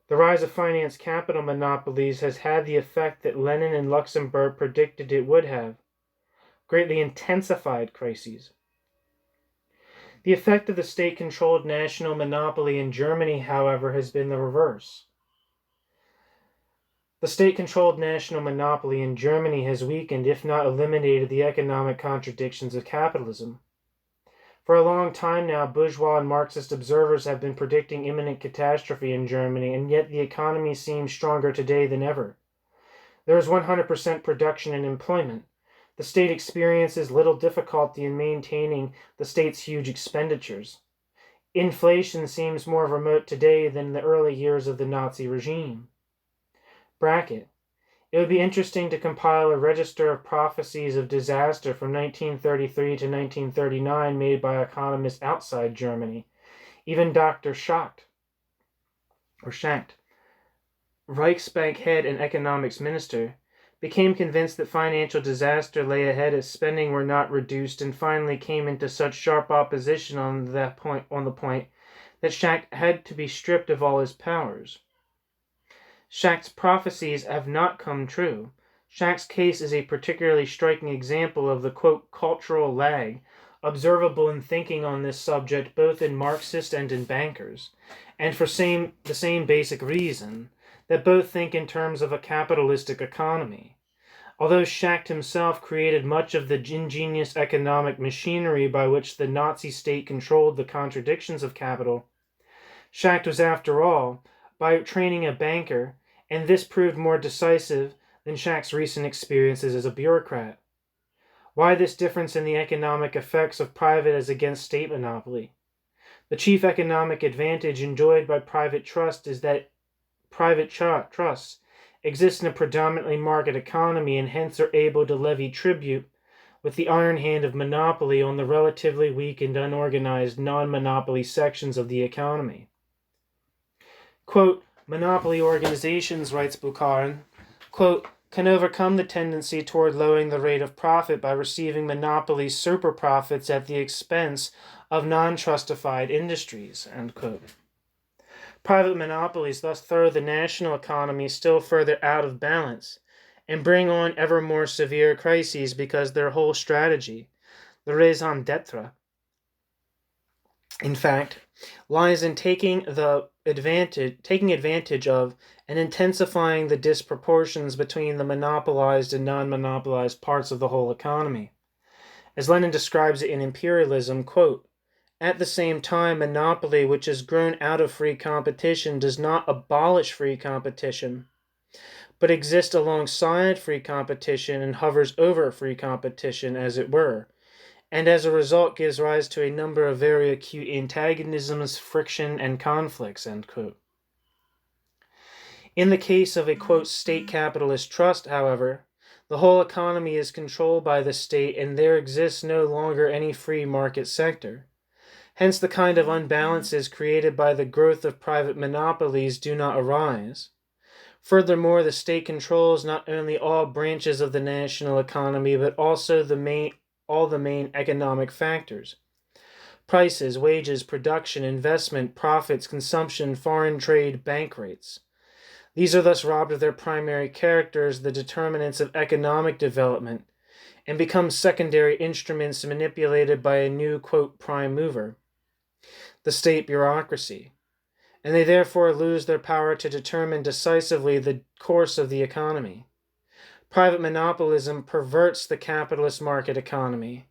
Speaker 1: the rise of finance capital monopolies has had the effect that Lenin and Luxemburg predicted it would have, greatly intensified crises. The effect of the state-controlled national monopoly in Germany, however, has been the reverse. The state-controlled national monopoly in Germany has weakened, if not eliminated, the economic contradictions of capitalism. For a long time now, bourgeois and Marxist observers have been predicting imminent catastrophe in Germany, and yet the economy seems stronger today than ever. There is 100% production and employment. The state experiences little difficulty in maintaining the state's huge expenditures. Inflation seems more remote today than in the early years of the Nazi regime. Bracket. It would be interesting to compile a register of prophecies of disaster from 1933 to 1939 made by economists outside Germany. Even Dr. Schacht, Reichsbank head and economics minister, became convinced that financial disaster lay ahead if spending were not reduced, and finally came into such sharp opposition on the point that Schacht had to be stripped of all his powers. Schacht's prophecies have not come true. Schacht's case is a particularly striking example of the, quote, cultural lag observable in thinking on this subject both in Marxists and in bankers, and for the same basic reason, that both think in terms of a capitalistic economy. Although Schacht himself created much of the ingenious economic machinery by which the Nazi state controlled the contradictions of capital, Schacht was, after all, by training a banker, and this proved more decisive than Schacht's recent experiences as a bureaucrat. Why this difference in the economic effects of private as against state monopoly? The chief economic advantage enjoyed by private trust is that private trusts exist in a predominantly market economy and hence are able to levy tribute with the iron hand of monopoly on the relatively weak and unorganized non-monopoly sections of the economy. Quote, monopoly organizations, writes Bukharin, quote, can overcome the tendency toward lowering the rate of profit by receiving monopoly super profits at the expense of non-trustified industries, end quote. Private monopolies thus throw the national economy still further out of balance and bring on ever more severe crises because their whole strategy, the raison d'etre, in fact, lies in taking advantage of and intensifying the disproportions between the monopolized and non-monopolized parts of the whole economy. As Lenin describes it in Imperialism, quote, at the same time, monopoly, which has grown out of free competition, does not abolish free competition, but exists alongside free competition and hovers over free competition, as it were, and as a result gives rise to a number of very acute antagonisms, friction, and conflicts, end quote. In the case of a, quote, state capitalist trust, however, the whole economy is controlled by the state and there exists no longer any free market sector. Hence the kind of unbalances created by the growth of private monopolies do not arise. Furthermore, the state controls not only all branches of the national economy, but also all the main economic factors. Prices, wages, production, investment, profits, consumption, foreign trade, bank rates. These are thus robbed of their primary characters, the determinants of economic development, and become secondary instruments manipulated by a new, quote, prime mover, the state bureaucracy, and they therefore lose their power to determine decisively the course of the economy. Private monopolism perverts the capitalist market economy.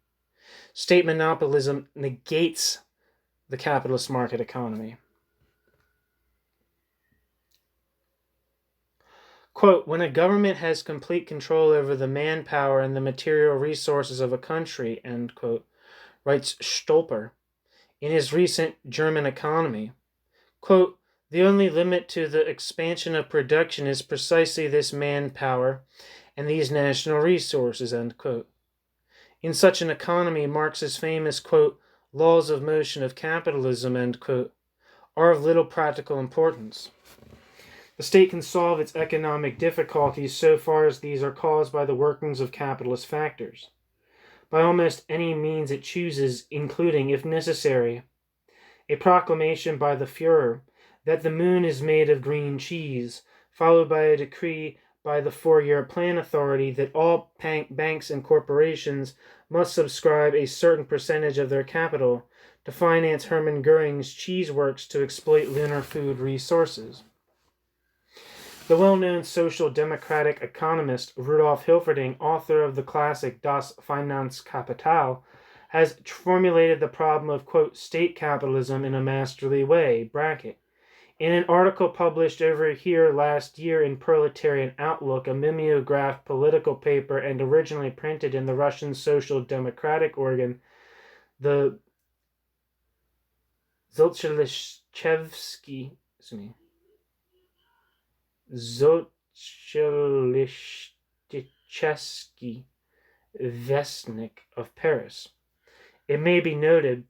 Speaker 1: State monopolism negates the capitalist market economy. Quote, when a government has complete control over the manpower and the material resources of a country, end quote, writes Stolper in his recent German Economy, quote, the only limit to the expansion of production is precisely this manpower and these national resources, end quote. In such an economy, Marx's famous, quote, laws of motion of capitalism, end quote, are of little practical importance. The state can solve its economic difficulties so far as these are caused by the workings of capitalist factors, by almost any means it chooses, including, if necessary, a proclamation by the Führer that the moon is made of green cheese, followed by a decree by the four-year plan authority that all banks and corporations must subscribe a certain percentage of their capital to finance Hermann Göring's cheese works to exploit lunar food resources. The well-known social democratic economist Rudolf Hilferding, author of the classic Das Finanzkapital, has formulated the problem of, quote, state capitalism in a masterly way, bracket. In an article published over here last year in Proletarian Outlook, a mimeographed political paper and originally printed in the Russian social democratic organ, the Zolchevsky Vestnik of Paris. It may be noted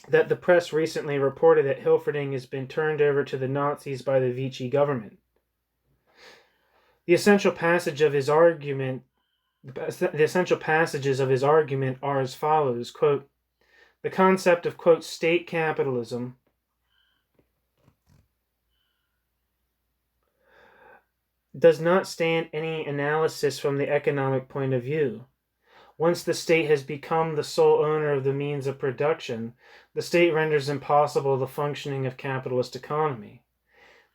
Speaker 1: that the press recently reported that Hilferding has been turned over to the Nazis by the Vichy government. The essential passages of his argument are as follows, quote, the concept of, quote, state capitalism does not stand any analysis from the economic point of view. Once the state has become the sole owner of the means of production, the state renders impossible the functioning of capitalist economy.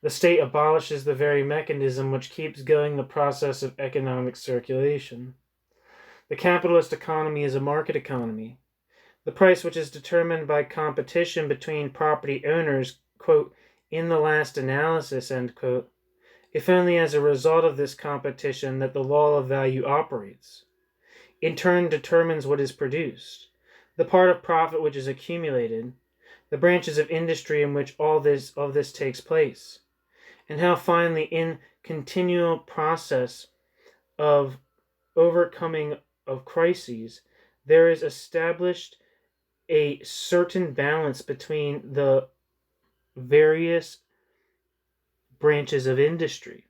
Speaker 1: The state abolishes the very mechanism which keeps going the process of economic circulation. The capitalist economy is a market economy. The price which is determined by competition between property owners, quote, in the last analysis, end quote, if only as a result of this competition that the law of value operates, in turn determines what is produced, the part of profit which is accumulated, the branches of industry in which all this takes place, and how finally in continual process of overcoming of crises, there is established a certain balance between the various branches of industry.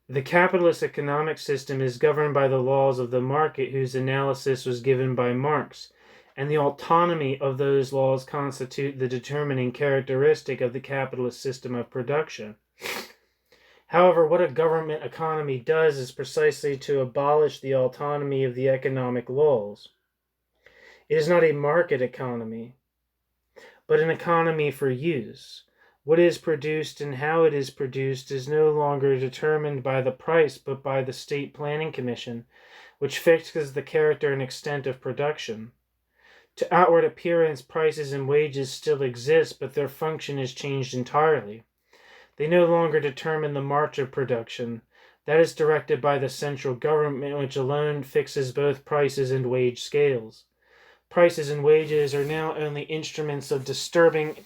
Speaker 1: The capitalist economic system is governed by the laws of the market, whose analysis was given by Marx, and the autonomy of those laws constitute the determining characteristic of the capitalist system of production. However, what a government economy does is precisely to abolish the autonomy of the economic laws. It is not a market economy, but an economy for use. What is produced and how it is produced is no longer determined by the price, but by the State Planning Commission, which fixes the character and extent of production. To outward appearance, prices and wages still exist, but their function is changed entirely. They no longer determine the march of production. That is directed by the central government, which alone fixes both prices and wage scales. Prices and wages are now only instruments of distribution,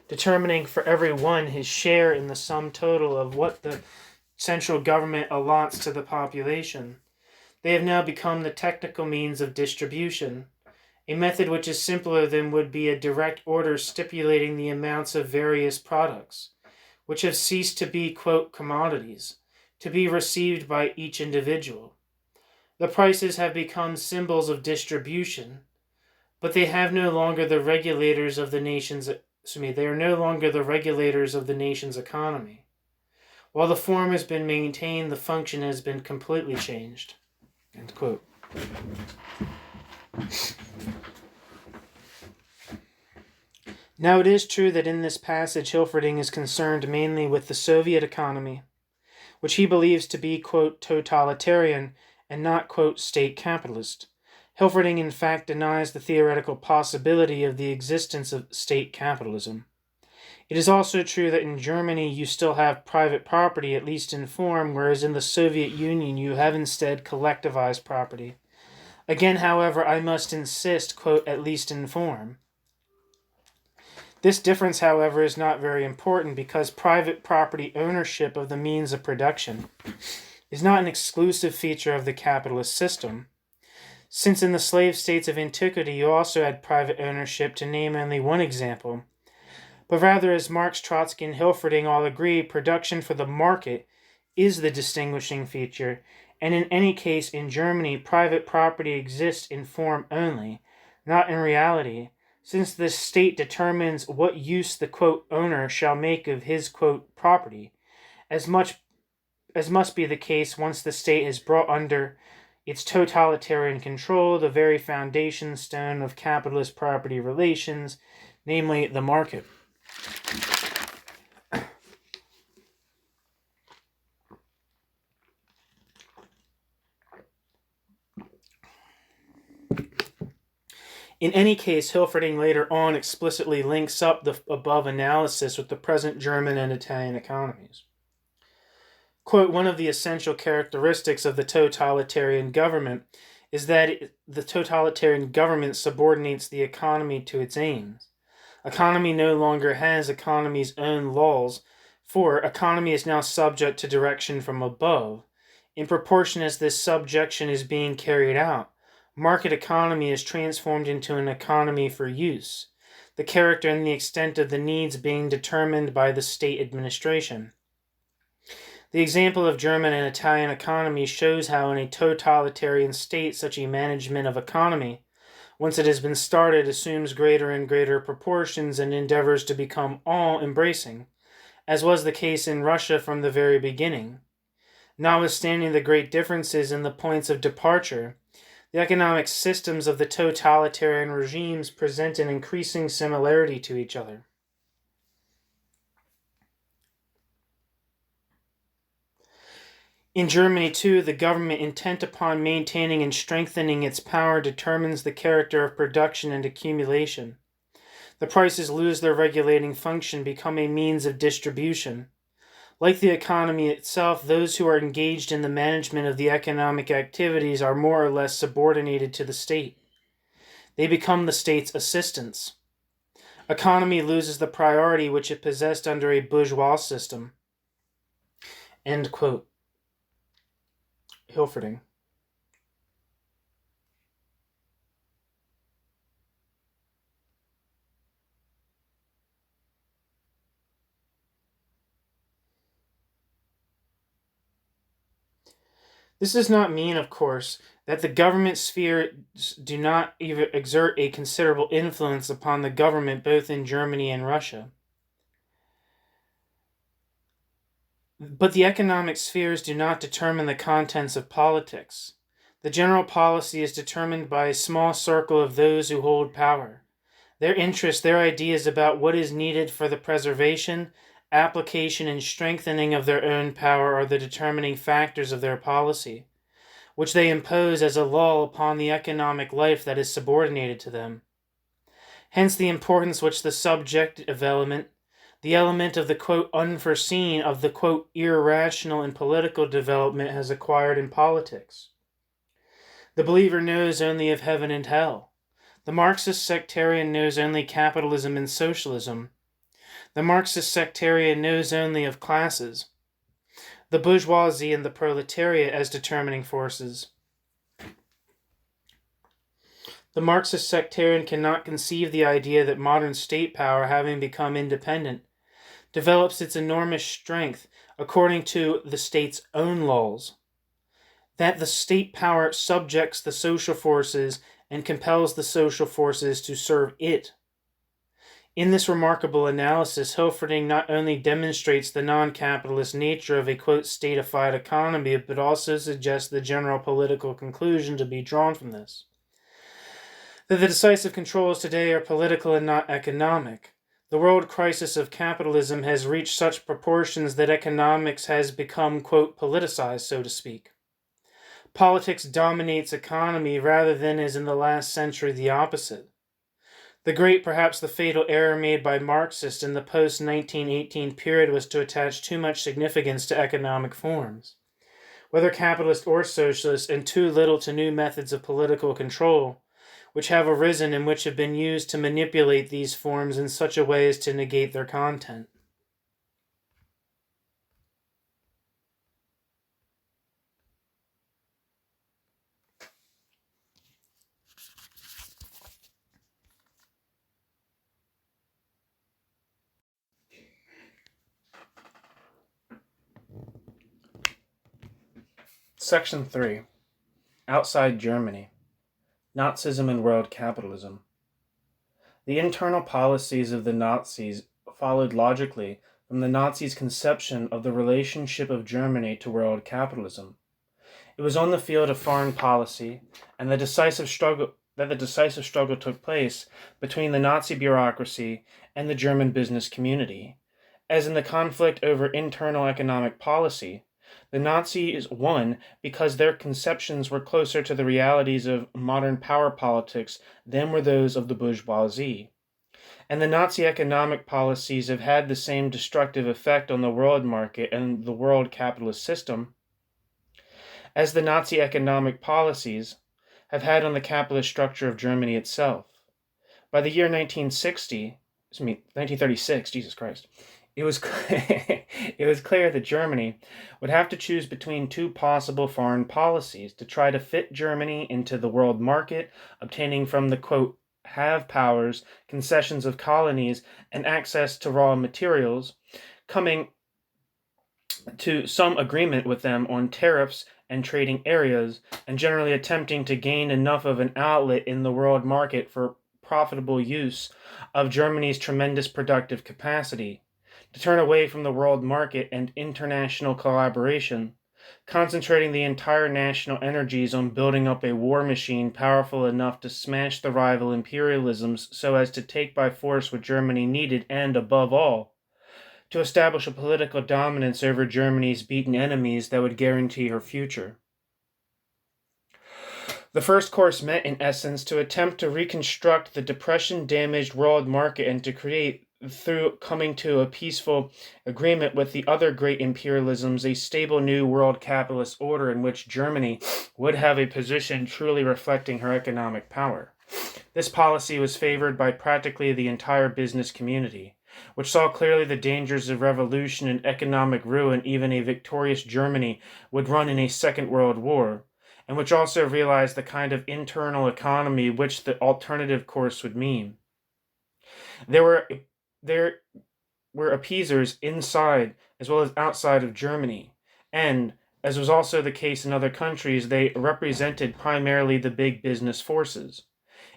Speaker 1: determining for every one his share in the sum total of what the central government allots to the population. They have now become the technical means of distribution, a method which is simpler than would be a direct order stipulating the amounts of various products, which have ceased to be, quote, commodities, to be received by each individual. The prices have become symbols of distribution, but they have no longer the regulators of the nation's they are no longer the regulators of the nation's economy. While the form has been maintained, the function has been completely changed. End quote. Now it is true that in this passage Hilferding is concerned mainly with the Soviet economy, which he believes to be, quote, totalitarian and not, quote, state capitalist. Hilferding in fact denies the theoretical possibility of the existence of state capitalism. It is also true that in Germany you still have private property, at least in form, whereas in the Soviet Union you have instead collectivized property. Again, however, I must insist, quote, at least in form. This difference, however, is not very important because private property ownership of the means of production is not an exclusive feature of the capitalist system. Since in the slave states of antiquity you also had private ownership, to name only one example, but rather, as Marx, Trotsky, and Hilferding all agree, production for the market is the distinguishing feature, and in any case in Germany private property exists in form only, not in reality, since the state determines what use the, quote, owner shall make of his, quote, property, as must be the case once the state has brought under its totalitarian control the very foundation stone of capitalist property relations, namely the market. In any case, Hilferding later on explicitly links up the above analysis with the present German and Italian economies. Quote, one of the essential characteristics of the totalitarian government is that the totalitarian government subordinates the economy to its aims. Economy no longer has economy's own laws, for economy is now subject to direction from above. In proportion as this subjection is being carried out, market economy is transformed into an economy for use, the character and the extent of the needs being determined by the state administration. The example of German and Italian economy shows how in a totalitarian state such a management of economy, once it has been started, assumes greater and greater proportions and endeavors to become all-embracing, as was the case in Russia from the very beginning. Notwithstanding the great differences in the points of departure, The economic systems of the totalitarian regimes present an increasing similarity to each other. In Germany, too, the government, intent upon maintaining and strengthening its power, determines the character of production and accumulation. The prices lose their regulating function, become a means of distribution. Like the economy itself, those who are engaged in the management of the economic activities are more or less subordinated to the state. They become the state's assistants. Economy loses the priority which it possessed under a bourgeois system. End quote. Hilferding. This does not mean, of course, that the government spheres do not exert a considerable influence upon the government both in Germany and Russia. But the economic spheres do not determine the contents of politics. The general policy is determined by a small circle of those who hold power. Their interests, their ideas about what is needed for the preservation, application, and strengthening of their own power are the determining factors of their policy, which they impose as a law upon the economic life that is subordinated to them. Hence the importance which the subjective element, the element of the quote unforeseen, of the quote irrational in political development has acquired in politics. The believer knows only of heaven and hell. The Marxist sectarian knows only capitalism and socialism. The Marxist sectarian knows only of classes, the bourgeoisie and the proletariat as determining forces. The Marxist sectarian cannot conceive the idea that modern state power, having become independent, develops its enormous strength according to the state's own laws, that the state power subjects the social forces and compels the social forces to serve it. In this remarkable analysis, Hilferding not only demonstrates the non-capitalist nature of a quote statified economy, but also suggests the general political conclusion to be drawn from this: that the decisive controls today are political and not economic. The world crisis of capitalism has reached such proportions that economics has become, quote, politicized, so to speak. Politics dominates economy rather than, as in the last century, the opposite. The great, perhaps the fatal error made by Marxists in the post-1918 period was to attach too much significance to economic forms, whether capitalist or socialist, and too little to new methods of political control, which have arisen and which have been used to manipulate these forms in such a way as to negate their content. Section 3. Outside Germany. Nazism and world capitalism. The internal policies of the Nazis followed logically from the Nazis' conception of the relationship of Germany to world capitalism. It was on the field of foreign policy and the decisive struggle took place between the Nazi bureaucracy and the German business community. As in the conflict over internal economic policy, the Nazis won because their conceptions were closer to the realities of modern power politics than were those of the bourgeoisie. And the Nazi economic policies have had the same destructive effect on the world market and the world capitalist system as the Nazi economic policies have had on the capitalist structure of Germany itself. By the year 1936, Jesus Christ, it was clear that Germany would have to choose between two possible foreign policies to try to fit Germany into the world market, obtaining from the, quote, have powers, concessions of colonies, and access to raw materials, coming to some agreement with them on tariffs and trading areas, and generally attempting to gain enough of an outlet in the world market for profitable use of Germany's tremendous productive capacity, to turn away from the world market and international collaboration, concentrating the entire national energies on building up a war machine powerful enough to smash the rival imperialisms so as to take by force what Germany needed and, above all, to establish a political dominance over Germany's beaten enemies that would guarantee her future. The first course meant, in essence, to attempt to reconstruct the depression-damaged world market and to create, through coming to a peaceful agreement with the other great imperialisms, a stable new world capitalist order in which Germany would have a position truly reflecting her economic power. This policy was favored by practically the entire business community, which saw clearly the dangers of revolution and economic ruin even a victorious Germany would run in a Second World War, and which also realized the kind of internal economy which the alternative course would mean. There were appeasers inside as well as outside of Germany, and, as was also the case in other countries, they represented primarily the big business forces.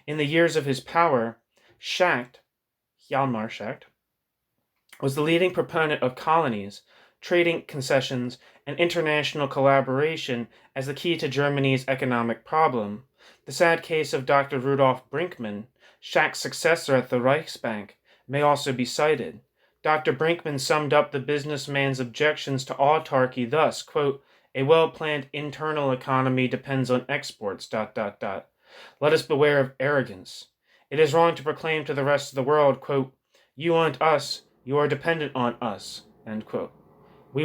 Speaker 1: In the years of his power, Hjalmar Schacht, was the leading proponent of colonies, trading concessions, and international collaboration as the key to Germany's economic problem. The sad case of Dr. Rudolf Brinkmann, Schacht's successor at the Reichsbank, may also be cited. Dr. Brinkmann summed up the businessman's objections to autarky thus, quote, "A well-planned internal economy depends on exports, ... Let us beware of arrogance. It is wrong to proclaim to the rest of the world, quote, you want us, you are dependent on us, end quote. We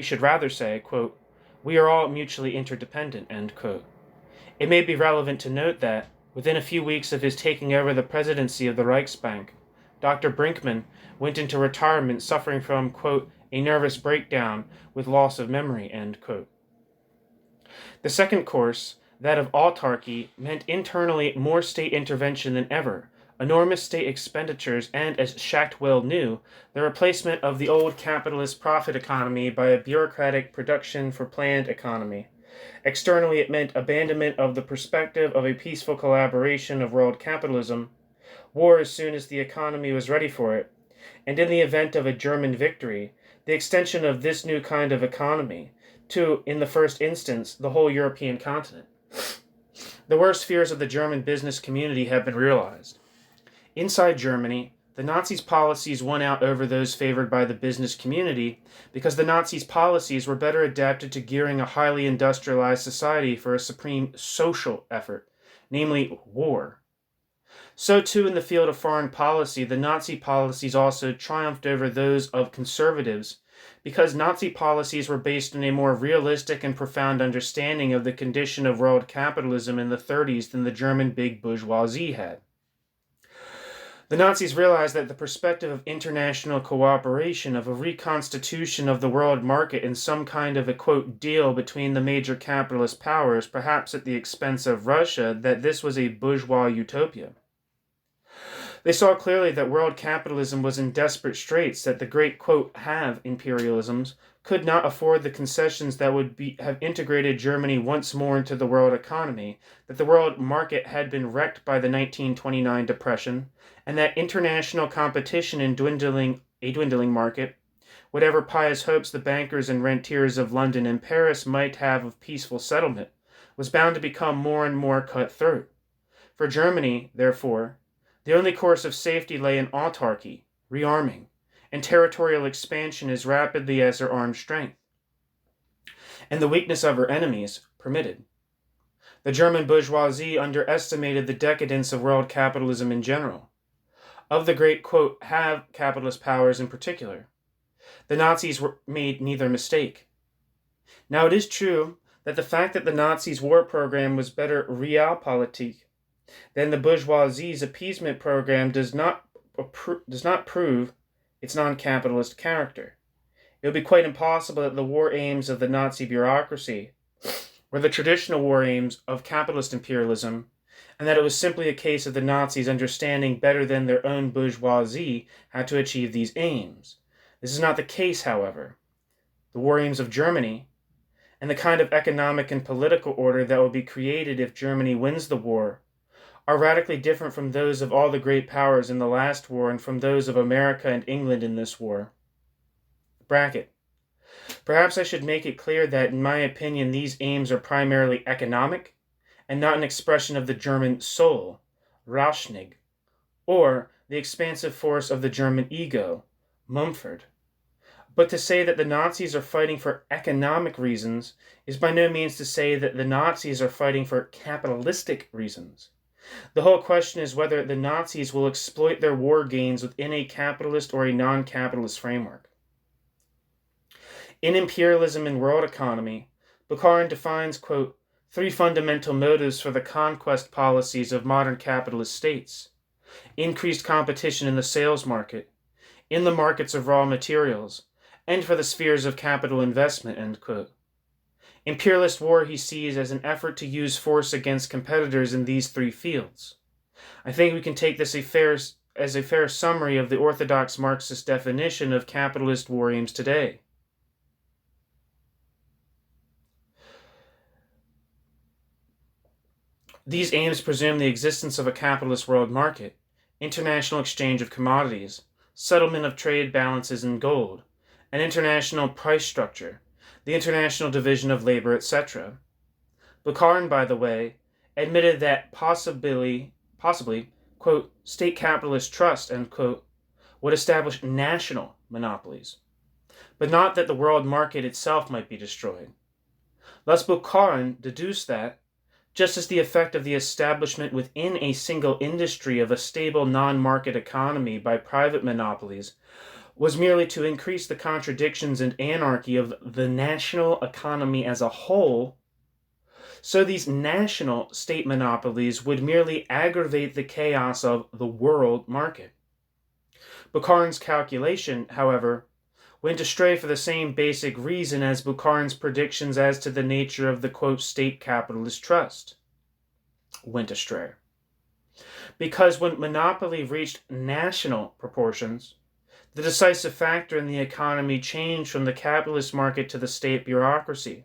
Speaker 1: should rather say, quote, we are all mutually interdependent, end quote. It may be relevant to note that, within a few weeks of his taking over the presidency of the Reichsbank, Dr. Brinkmann went into retirement suffering from, quote, a nervous breakdown with loss of memory, end quote. The second course, that of autarky, meant internally more state intervention than ever, enormous state expenditures, and, as Schacht well knew, the replacement of the old capitalist profit economy by a bureaucratic production for planned economy. Externally, it meant abandonment of the perspective of a peaceful collaboration of world capitalism, war as soon as the economy was ready for it, and in the event of a German victory, the extension of this new kind of economy to, in the first instance, the whole European continent. The worst fears of the German business community have been realized. Inside Germany, the Nazis' policies won out over those favored by the business community because the Nazis' policies were better adapted to gearing a highly industrialized society for a supreme social effort, namely war. So too in the field of foreign policy, the Nazi policies also triumphed over those of conservatives because Nazi policies were based on a more realistic and profound understanding of the condition of world capitalism in the 30s than the German big bourgeoisie had. The Nazis realized that the perspective of international cooperation, of a reconstitution of the world market in some kind of a, quote, deal between the major capitalist powers, perhaps at the expense of Russia, that this was a bourgeois utopia. They saw clearly that world capitalism was in desperate straits, that the great, quote, have imperialisms could not afford the concessions that would have integrated Germany once more into the world economy, that the world market had been wrecked by the 1929 depression, and that international competition in a dwindling market, whatever pious hopes the bankers and rentiers of London and Paris might have of peaceful settlement, was bound to become more and more cutthroat. For Germany, therefore, the only course of safety lay in autarky, rearming, and territorial expansion as rapidly as her armed strength, and the weakness of her enemies permitted. The German bourgeoisie underestimated the decadence of world capitalism in general, of the great, quote, have capitalist powers in particular. The Nazis made neither mistake. Now it is true that the fact that the Nazis' war program was better realpolitik than the bourgeoisie's appeasement program does not prove its non-capitalist character. It would be quite impossible that the war aims of the Nazi bureaucracy were the traditional war aims of capitalist imperialism, and that it was simply a case of the Nazis understanding better than their own bourgeoisie how to achieve these aims. This is not the case, however. The war aims of Germany, and the kind of economic and political order that will be created if Germany wins the war, are radically different from those of all the great powers in the last war and from those of America and England in this war. Bracket. Perhaps I should make it clear that, in my opinion, these aims are primarily economic and not an expression of the German soul, Rauschnig, or the expansive force of the German ego, Mumford. But to say that the Nazis are fighting for economic reasons is by no means to say that the Nazis are fighting for capitalistic reasons. The whole question is whether the Nazis will exploit their war gains within a capitalist or a non-capitalist framework. In Imperialism and World Economy, Bukharin defines, quote, 3 fundamental motives for the conquest policies of modern capitalist states: increased competition in the sales market, in the markets of raw materials, and for the spheres of capital investment, end quote. Imperialist war he sees as an effort to use force against competitors in these 3 fields. I think we can take this as a fair summary of the orthodox Marxist definition of capitalist war aims today. These aims presume the existence of a capitalist world market, international exchange of commodities, settlement of trade balances in gold, an international price structure, the international division of labor, etc. Bukharin, by the way, admitted that possibly, quote, state capitalist trust, end quote, would establish national monopolies, but not that the world market itself might be destroyed. Thus Bukharin deduced that, just as the effect of the establishment within a single industry of a stable non-market economy by private monopolies was merely to increase the contradictions and anarchy of the national economy as a whole, so these national state monopolies would merely aggravate the chaos of the world market. Bukharin's calculation, however, went astray for the same basic reason as Bukharin's predictions as to the nature of the, quote, state capitalist trust went astray. Because when monopoly reached national proportions, the decisive factor in the economy changed from the capitalist market to the state bureaucracy.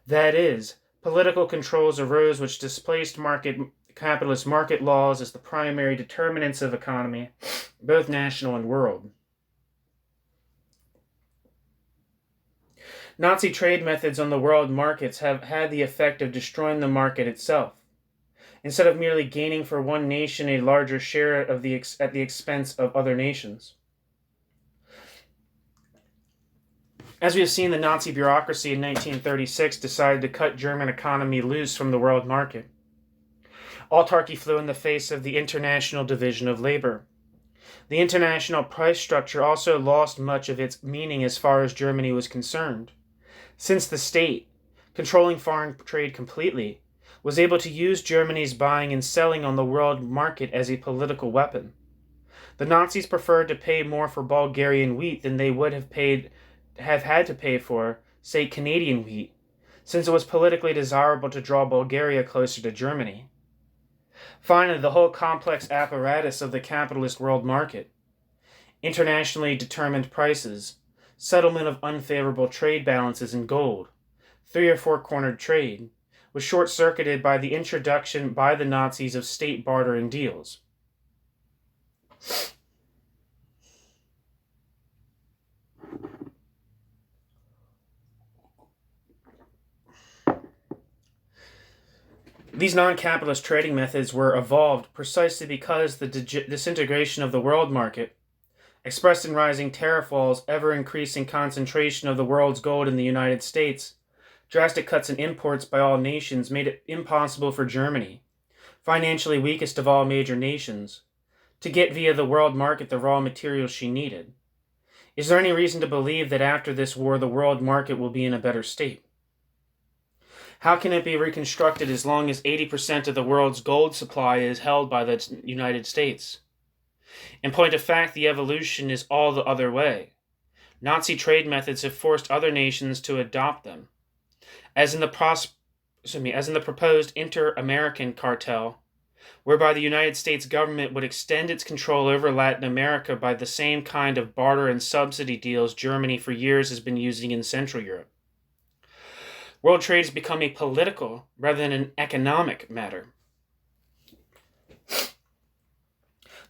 Speaker 1: That is, political controls arose which displaced capitalist market laws as the primary determinants of economy, both national and world. Nazi trade methods on the world markets have had the effect of destroying the market itself, instead of merely gaining for one nation a larger share at the expense of other nations. As we have seen, the Nazi bureaucracy in 1936 decided to cut German economy loose from the world market. Autarky flew in the face of the international division of labor. The international price structure also lost much of its meaning as far as Germany was concerned, since the state, controlling foreign trade completely, was able to use Germany's buying and selling on the world market as a political weapon. The Nazis preferred to pay more for Bulgarian wheat than they would have had to pay for, say, Canadian wheat, since it was politically desirable to draw Bulgaria closer to Germany. Finally, the whole complex apparatus of the capitalist world market, internationally determined prices, settlement of unfavorable trade balances in gold, 3 or 4 cornered trade, was short-circuited by the introduction by the Nazis of state barter and deals. These non-capitalist trading methods were evolved precisely because the disintegration of the world market, expressed in rising tariff walls, ever-increasing concentration of the world's gold in the United States, drastic cuts in imports by all nations made it impossible for Germany, financially weakest of all major nations, to get via the world market the raw materials she needed. Is there any reason to believe that after this war the world market will be in a better state? How can it be reconstructed as long as 80% of the world's gold supply is held by the United States? In point of fact, the evolution is all the other way. Nazi trade methods have forced other nations to adopt them. As in the proposed inter-American cartel, whereby the United States government would extend its control over Latin America by the same kind of barter and subsidy deals Germany for years has been using in Central Europe. World trade has become a political rather than an economic matter.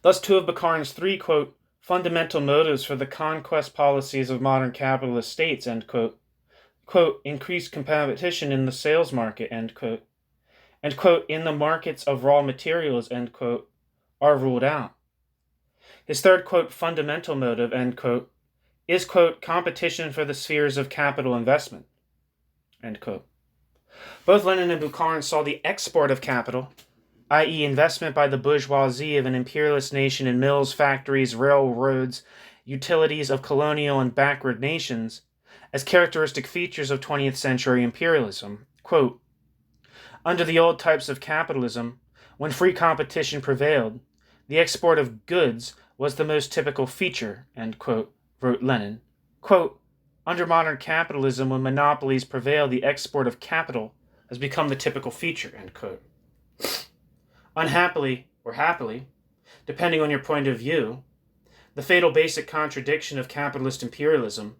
Speaker 1: Thus, 2 of Bukharin's 3, quote, fundamental motives for the conquest policies of modern capitalist states, end quote, quote, increased competition in the sales market, end quote, and, quote, in the markets of raw materials, end quote, are ruled out. His third, quote, fundamental motive, end quote, is, quote, competition for the spheres of capital investment, end quote. Both Lenin and Bukharin saw the export of capital, i.e. investment by the bourgeoisie of an imperialist nation in mills, factories, railroads, utilities of colonial and backward nations, as characteristic features of 20th century imperialism. Quote, under the old types of capitalism, when free competition prevailed, the export of goods was the most typical feature, end quote, wrote Lenin. Quote, under modern capitalism, when monopolies prevail, the export of capital has become the typical feature, end quote. Unhappily, or happily, depending on your point of view, the fatal basic contradiction of capitalist imperialism,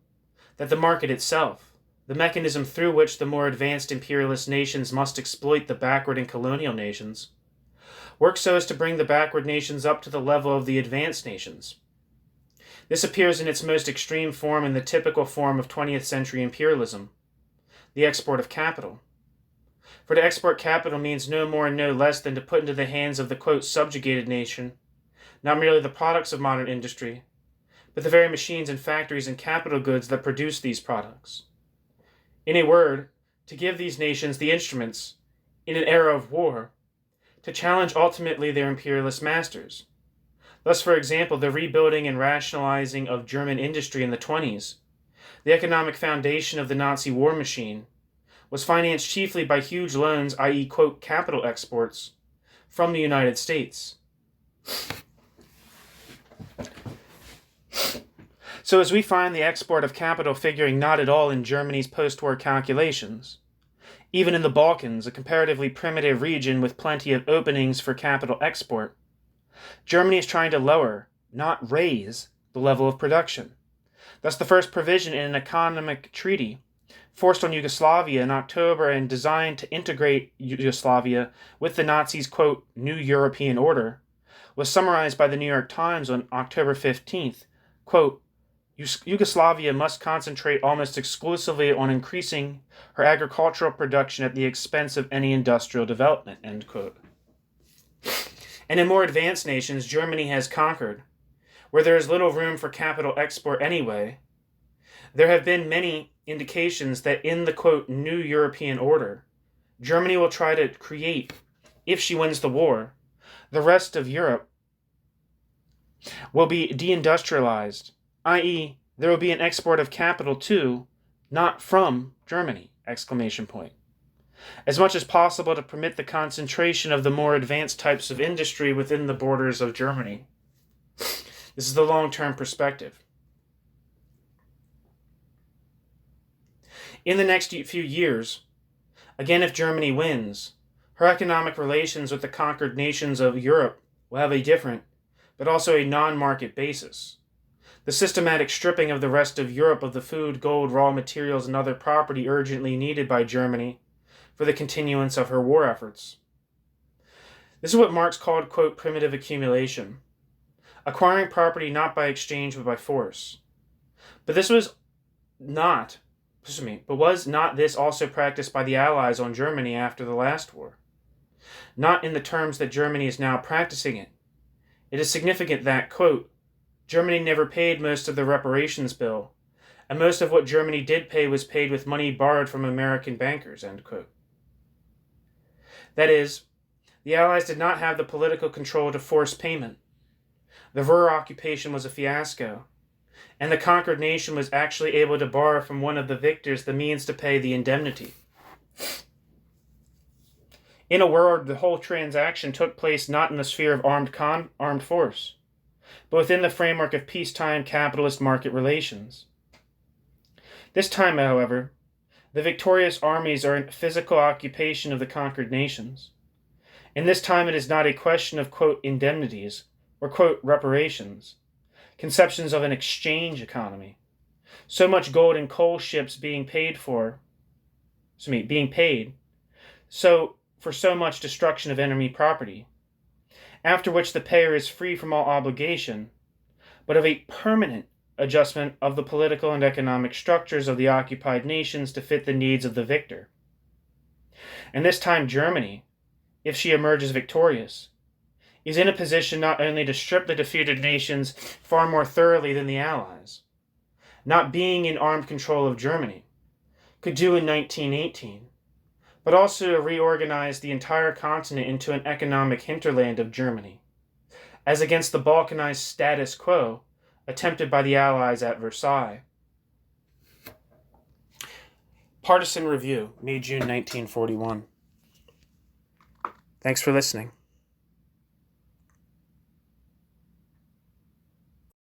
Speaker 1: that the market itself, the mechanism through which the more advanced imperialist nations must exploit the backward and colonial nations, works so as to bring the backward nations up to the level of the advanced nations. This appears in its most extreme form in the typical form of 20th century imperialism, the export of capital. For to export capital means no more and no less than to put into the hands of the, quote, subjugated nation, not merely the products of modern industry, but the very machines and factories and capital goods that produce these products. In a word, to give these nations the instruments, in an era of war, to challenge ultimately their imperialist masters. Thus, for example, the rebuilding and rationalizing of German industry in the 1920s, the economic foundation of the Nazi war machine, was financed chiefly by huge loans, i.e., quote, capital exports, from the United States. So as we find the export of capital figuring not at all in Germany's post-war calculations, even in the Balkans, a comparatively primitive region with plenty of openings for capital export, Germany is trying to lower, not raise, the level of production. Thus the first provision in an economic treaty forced on Yugoslavia in October and designed to integrate Yugoslavia with the Nazis', quote, new European order, was summarized by the New York Times on October 15th, quote, Yugoslavia must concentrate almost exclusively on increasing her agricultural production at the expense of any industrial development, end quote. And in more advanced nations, Germany has conquered, where there is little room for capital export anyway. There have been many indications that in the, quote, new European order, Germany will try to create, if she wins the war, the rest of Europe will be deindustrialized, i.e., there will be an export of capital to, not from, Germany, exclamation point. As much as possible to permit the concentration of the more advanced types of industry within the borders of Germany. This is the long-term perspective. In the next few years, again if Germany wins, her economic relations with the conquered nations of Europe will have a different, but also a non-market basis. The systematic stripping of the rest of Europe of the food, gold, raw materials, and other property urgently needed by Germany for the continuance of her war efforts. This is what Marx called, quote, primitive accumulation, acquiring property not by exchange but by force. But was not this also practiced by the Allies on Germany after the last war? Not in the terms that Germany is now practicing it. It is significant that, quote, Germany never paid most of the reparations bill, and most of what Germany did pay was paid with money borrowed from American bankers, end quote. That is, the Allies did not have the political control to force payment. The Ruhr occupation was a fiasco, and the conquered nation was actually able to borrow from one of the victors the means to pay the indemnity. In a word, the whole transaction took place not in the sphere of armed force, but within the framework of peacetime capitalist market relations. This time, however, the victorious armies are in physical occupation of the conquered nations. And this time it is not a question of, quote, indemnities or, quote, reparations, conceptions of an exchange economy. So much gold and coal ships being paid, so for so much destruction of enemy property, after which the payer is free from all obligation, but of a permanent adjustment of the political and economic structures of the occupied nations to fit the needs of the victor. And this time Germany, if she emerges victorious, is in a position not only to strip the defeated nations far more thoroughly than the Allies, not being in armed control of Germany, could do in 1918, but also to reorganize the entire continent into an economic hinterland of Germany, as against the balkanized status quo attempted by the Allies at Versailles. Partisan Review, May-June 1941. Thanks for listening.